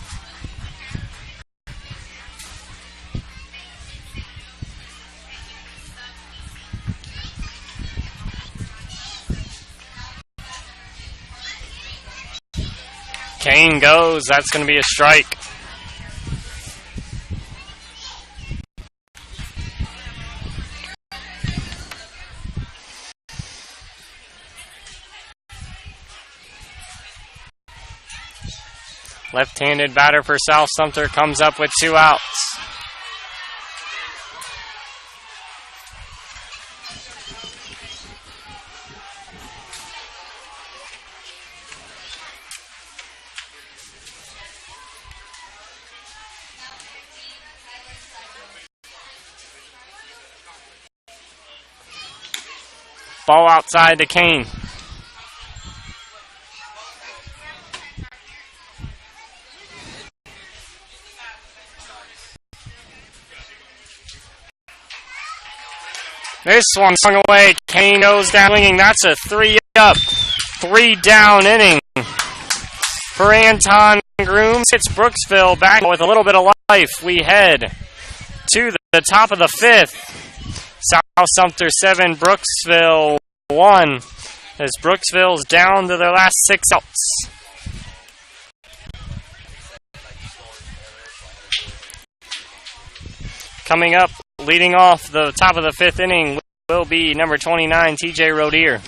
Kane goes. That's going to be a strike. Left-handed batter for South Sumter comes up with 2 outs. Ball outside to Kane. This one swung away. Kane goes down swinging. That's a 3-up, 3-down inning for Anton Grooms. Hits Brooksville back with a little bit of life. We head to the top of the 5th. South Sumter 7, Brooksville 1. As Brooksville's down to their last 6 outs. Coming up, leading off the top of the 5th inning will be number 29, TJ Roedier.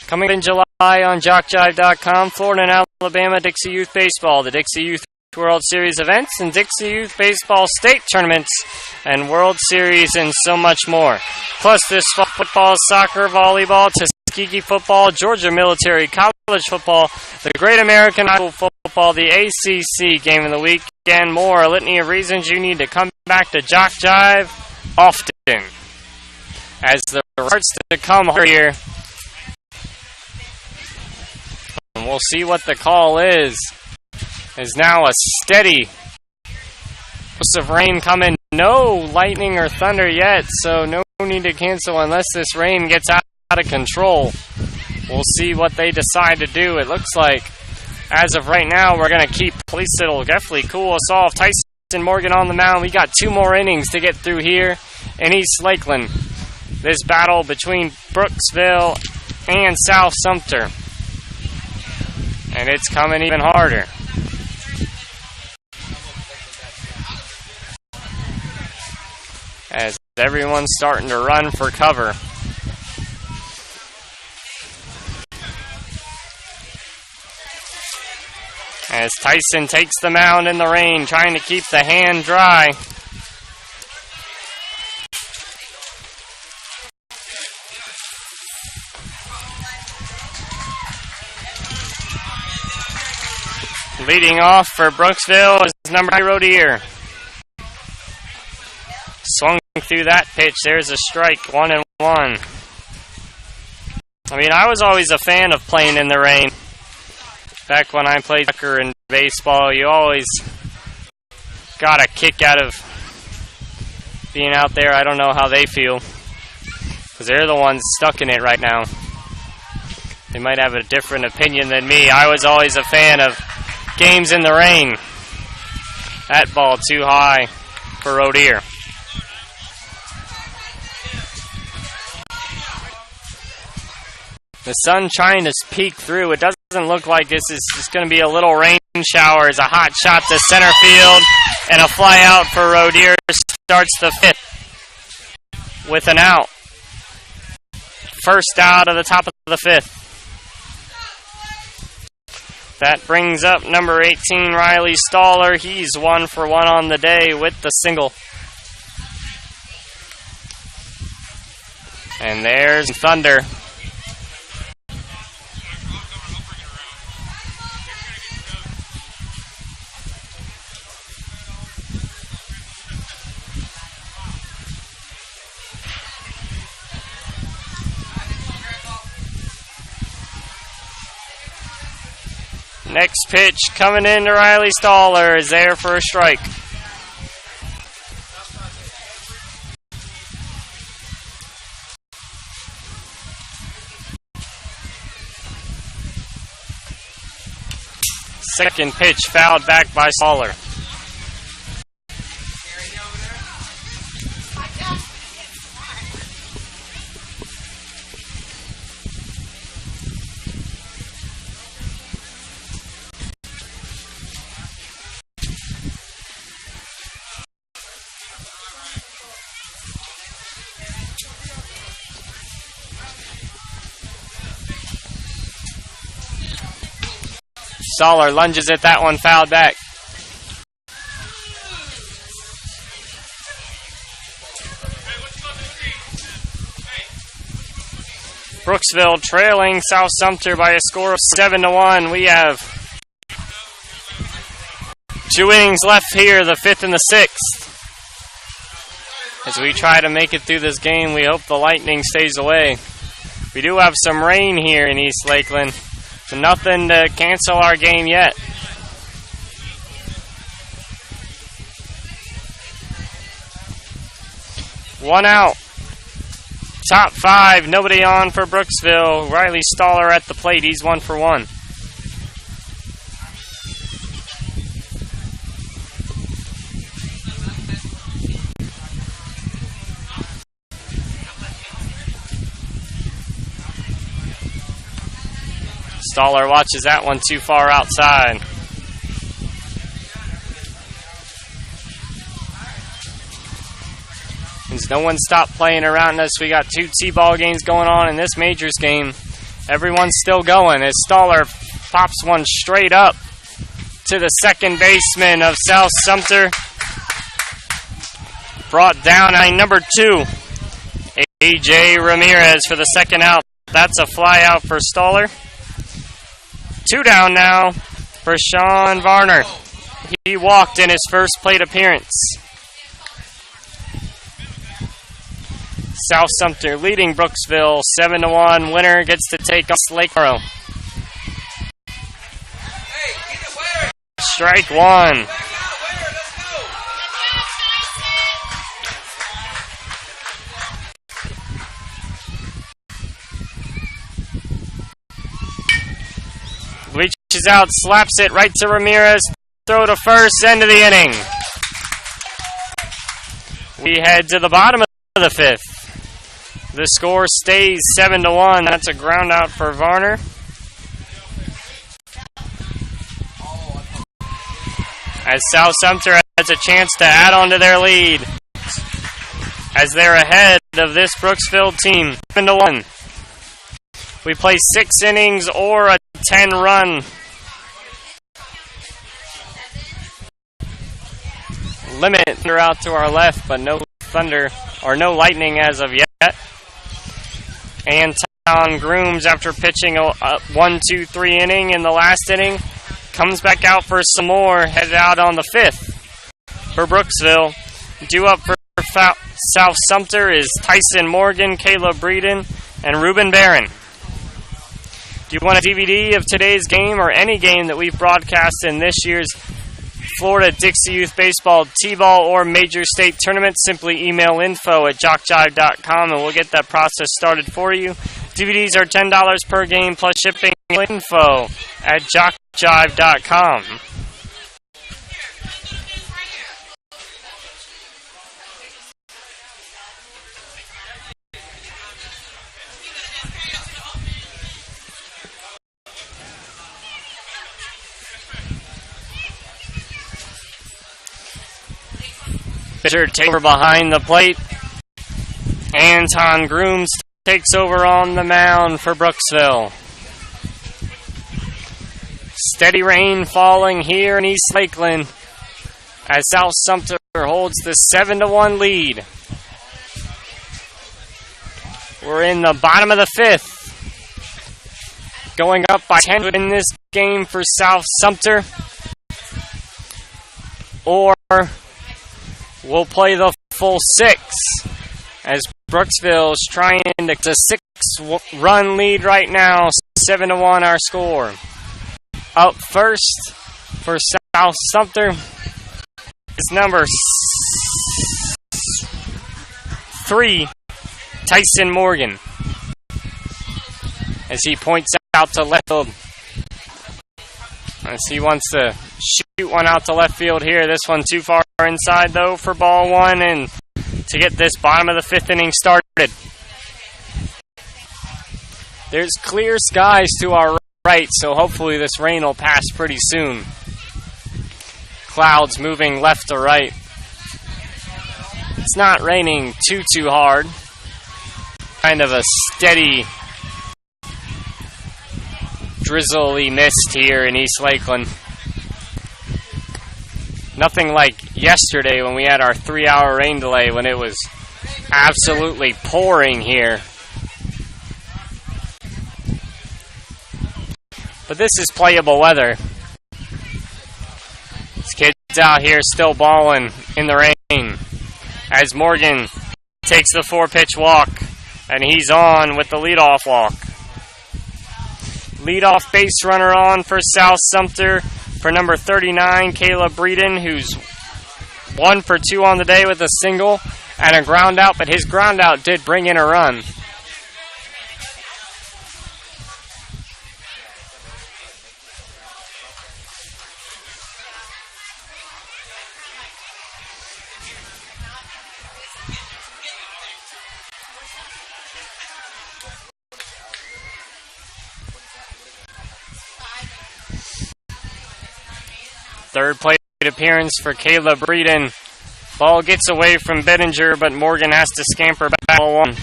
Coming in July on JockJive.com, Florida and Alabama Dixie Youth Baseball, the Dixie Youth World Series events and Dixie Youth Baseball State Tournaments and World Series and so much more. Plus this football, soccer, volleyball, Tuskegee football, Georgia military, college football, the Great American High School football, the ACC game of the week, and more. A litany of reasons you need to come back to JockJive often. as the starts to come here. And we'll see what the call is. Is now a steady burst of rain coming. No lightning or thunder yet, so no need to cancel unless this rain gets out of control. We'll see what they decide to do. It looks like, as of right now, we're going to keep police. It'll definitely cool us off. Tyson Morgan on the mound. We got 2 more innings to get through here in East Lakeland. This battle between Brooksville and South Sumter. And it's coming even harder. As everyone's starting to run for cover. As Tyson takes the mound in the rain, trying to keep the hand dry. Leading off for Brooksville is number 9, Rodier. Swung through that pitch. There's a strike, 1-1. I mean, I was always a fan of playing in the rain. Back when I played soccer and baseball, you always got a kick out of being out there. I don't know how they feel, because they're the ones stuck in it right now. They might have a different opinion than me. I was always a fan of games in the rain. That ball too high for Rodier. The sun trying to peek through. It doesn't look like this is just going to be a little rain shower. It's a hot shot to center field, and a fly out for Rodier starts the 5th with an out. First out of the top of the 5th. That brings up number 18, Riley Staller. He's 1 for 1 on the day with the single. And there's thunder. Next pitch coming in to Riley Staller is there for a strike. Second pitch fouled back by Staller. Staller lunges at that one, fouled back. Brooksville trailing South Sumter by a score of 7-1. We have 2 innings left here, the 5th and the 6th. As we try to make it through this game, we hope the lightning stays away. We do have some rain here in East Lakeland. So nothing to cancel our game yet. One out. Top 5, nobody on for Brooksville. Riley Staller at the plate. He's 1 for 1. Staller watches that one too far outside. Since no one stopped playing around us, we got 2 T-ball games going on in this majors game. Everyone's still going as Staller pops one straight up to the second baseman of South Sumter. Brought down by number 2, A.J. Ramirez for the second out. That's a fly out for Staller. 2 down now for Sean Varner. He walked in his first plate appearance. South Sumter leading Brooksville 7-1. Winner gets to take on Lakeboro. Strike one. Reaches out, slaps it right to Ramirez. Throw to first, end of the inning. We head to the bottom of the fifth. The score stays 7-1. That's a ground out for Varner. As South Sumter has a chance to add on to their lead, as they're ahead of this Brooksville team, 7-1. We play 6 innings or a 10-run limit. Thunder out to our left, but no thunder or no lightning as of yet. Anton Grooms, after pitching a 1-2-3 inning in the last inning, comes back out for some more, headed out on the fifth for Brooksville. Due up for South Sumter is Tyson Morgan, Caleb Breeden, and Ruben Barron. Do you want a DVD of today's game or any game that we've broadcast in this year's Florida Dixie Youth Baseball T-Ball or Major State Tournament? Simply email info@jockjive.com and we'll get that process started for you. DVDs are $10 per game plus shipping. Info@jockjive.com. Pitcher takes over behind the plate. Anton Grooms takes over on the mound for Brooksville. Steady rain falling here in East Lakeland as South Sumter holds the 7-1 lead. We're in the bottom of the fifth. Going up by 10 in this game for South Sumter. Or we'll play the full 6 as Brooksville is trying to get a 6-run lead right now. 7-1 our score. Up first for South Sumter is number 3, Tyson Morgan, as he points out to left field. As he wants to shoot one out to left field here. This one too far inside, though, for ball one, and to get this bottom of the fifth inning started. There's clear skies to our right, so hopefully this rain will pass pretty soon. Clouds moving left to right. It's not raining too hard. Kind of a steady, drizzly mist here in East Lakeland. Nothing like yesterday when we had our 3-hour rain delay when it was absolutely pouring here. But this is playable weather. This kid's out here still balling in the rain as Morgan takes the 4-pitch walk, and he's on with the leadoff walk. Leadoff base runner on for South Sumter for number 39, Caleb Breeden, who's 1 for 2 on the day with a single and a ground out, but his ground out did bring in a run. Third plate appearance for Caleb Breeden. Ball gets away from Bettinger, but Morgan has to scamper back ball one.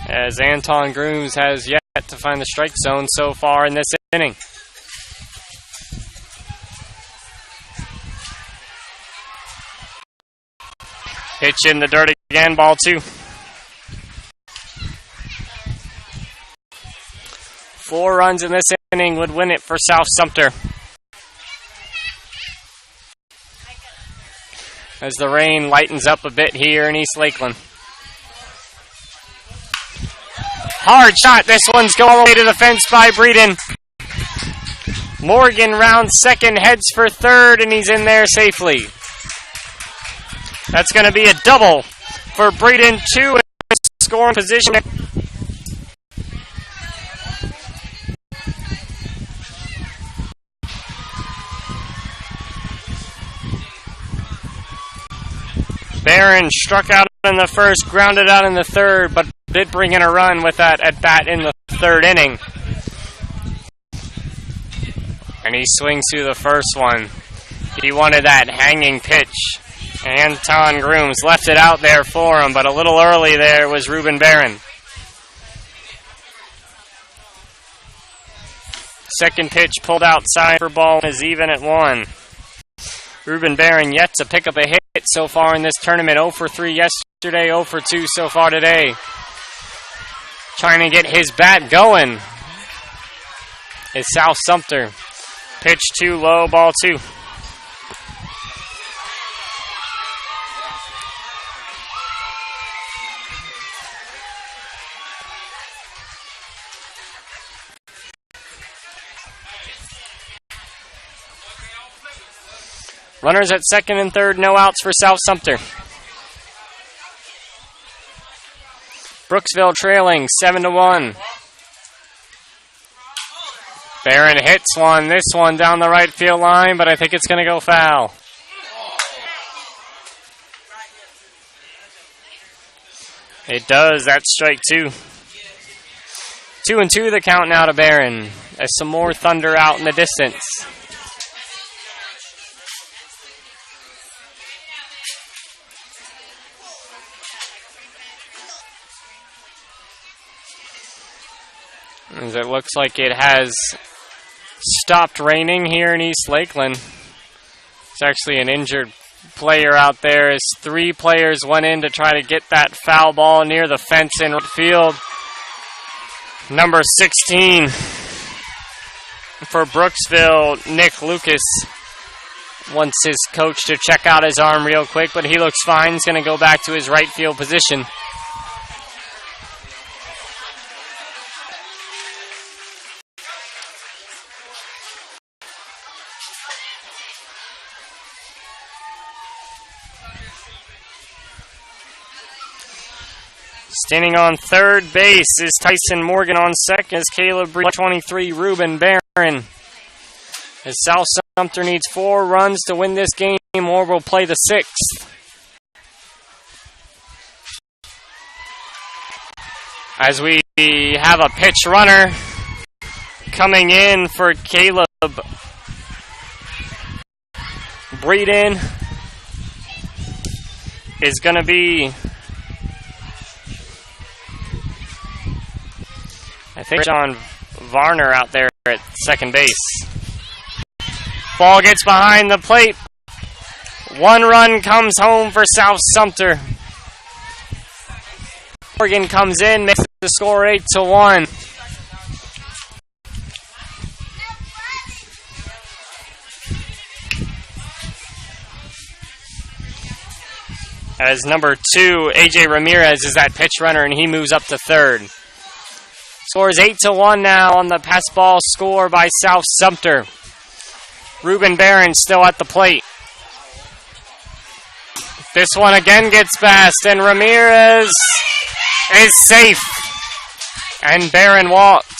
As Anton Grooms has yet to find the strike zone so far in this inning. Pitch in the dirt again, ball 2. 4 runs in this inning would win it for South Sumter. As the rain lightens up a bit here in East Lakeland. Hard shot. This one's going all the way to the fence by Breeden. Morgan rounds second, heads for third, and he's in there safely. That's going to be a double for Breeden. 2 in scoring position. Barron struck out in the first, grounded out in the third, but did bring in a run with that at bat in the third inning. And he swings through the first one. He wanted that hanging pitch. Anton Grooms left it out there for him, but a little early there was Ruben Barron. Second pitch pulled outside for ball is even at 1. Ruben Barron yet to pick up a hit so far in this tournament. 0 for 3 yesterday, 0 for 2 so far today. Trying to get his bat going is South Sumter. Pitch 2 low, ball 2. Runners at second and third, no outs for South Sumter. Brooksville trailing 7-1. Barron hits one, this one down the right field line, but I think it's going to go foul. It does, that's strike 2. 2-2 the count now to Barron, as some more thunder out in the distance. As it looks like it has stopped raining here in East Lakeland. It's actually an injured player out there as 3 players went in to try to get that foul ball near the fence in right field. Number 16 for Brooksville, Nick Lucas, wants his coach to check out his arm real quick, but he looks fine. He's going to go back to his right field position. Standing on third base is Tyson Morgan. On second is Caleb Breeden. 23, Ruben Barron. As South Sumter needs 4 runs to win this game, or will play the 6th. As we have a pitch runner coming in for Caleb Breeden is going to be, I think, John Varner out there at second base. Ball gets behind the plate. 1 run comes home for South Sumter. Morgan comes in, makes the score 8-1. As number 2, AJ Ramirez, is that pitch runner, and he moves up to third. Score is 8-1 now on the pass ball score by South Sumter. Ruben Barron still at the plate. This one again gets past, and Ramirez is safe. And Barron walks.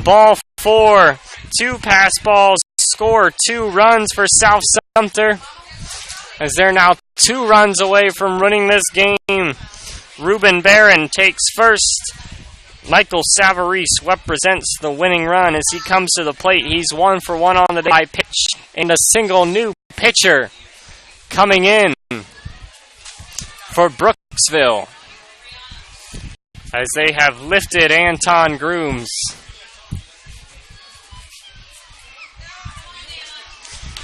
Ball 4. 2 pass balls score 2 runs for South Sumter, as they're now 2 runs away from winning this game. Ruben Barron takes first. Michael Savarese represents the winning run as he comes to the plate. He's 1 for 1 on the day by pitch, and a single new pitcher coming in for Brooksville, as they have lifted Anton Grooms.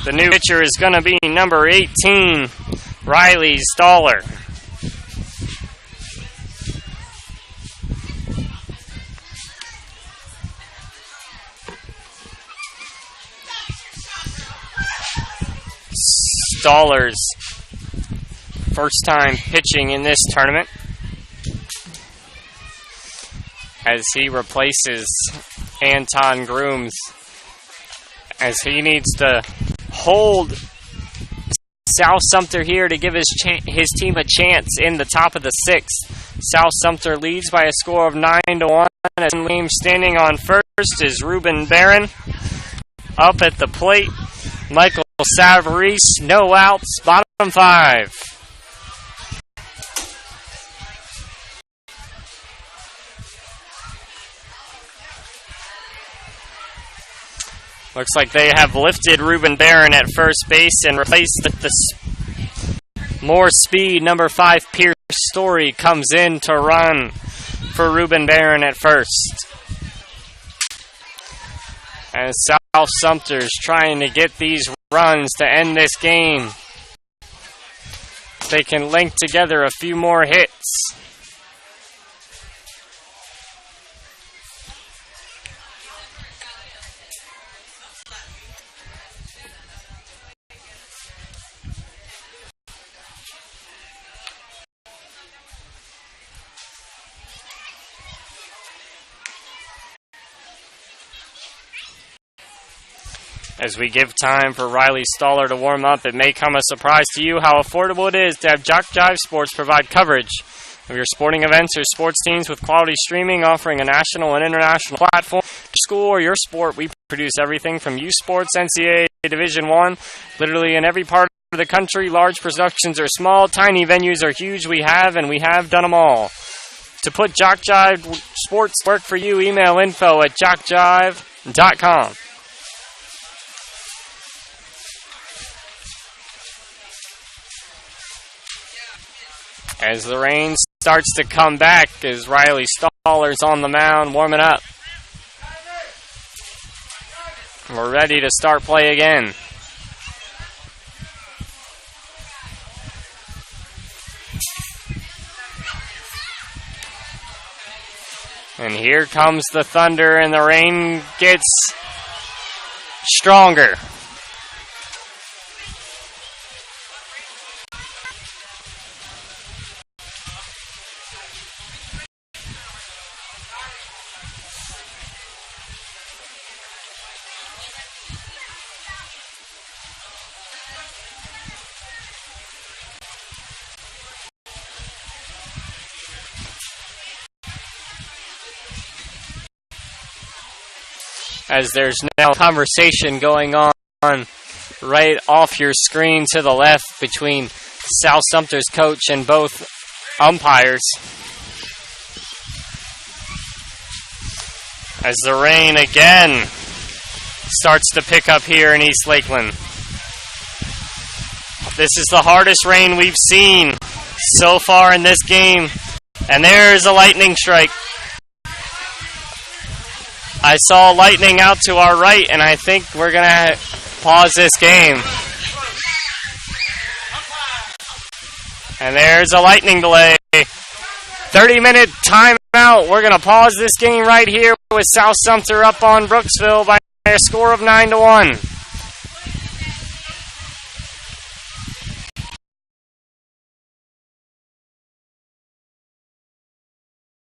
The new pitcher is going to be number 18, Riley Stoller. Stoller's first time pitching in this tournament. as he replaces Anton Grooms, as he needs to hold South Sumter here to give his team a chance in the top of the 6th. South Sumter leads by a score of 9-1. As standing on first is Ruben Barron. Up at the plate, Michael Savarese, no outs, bottom 5. Looks like they have lifted Ruben Barron at first base and replaced the more speed. Number 5, Pierce Story, comes in to run for Ruben Barron at first. As South Sumter's trying to get these runs to end this game. They can link together a few more hits. As we give time for Riley Stoller to warm up, it may come as a surprise to you how affordable it is to have JockJive Sports provide coverage of your sporting events or sports teams with quality streaming, offering a national and international platform. School or your sport, we produce everything from youth sports, NCAA, Division I, literally in every part of the country. Large productions or small, tiny venues or huge, we have done them all. To put JockJive Sports work for you, email info@jockjive.com. As the rain starts to come back, as Riley Stoller's on the mound warming up. We're ready to start play again. And here comes the thunder, and the rain gets stronger. As there's now a conversation going on right off your screen to the left between South Sumter's coach and both umpires. As the rain again starts to pick up here in East Lakeland. This is the hardest rain we've seen so far in this game. And there's a lightning strike. I saw lightning out to our right, and I think we're going to pause this game. And there's a lightning delay. 30-minute timeout. We're going to pause this game right here with South Sumter up on Brooksville by a score of 9-1.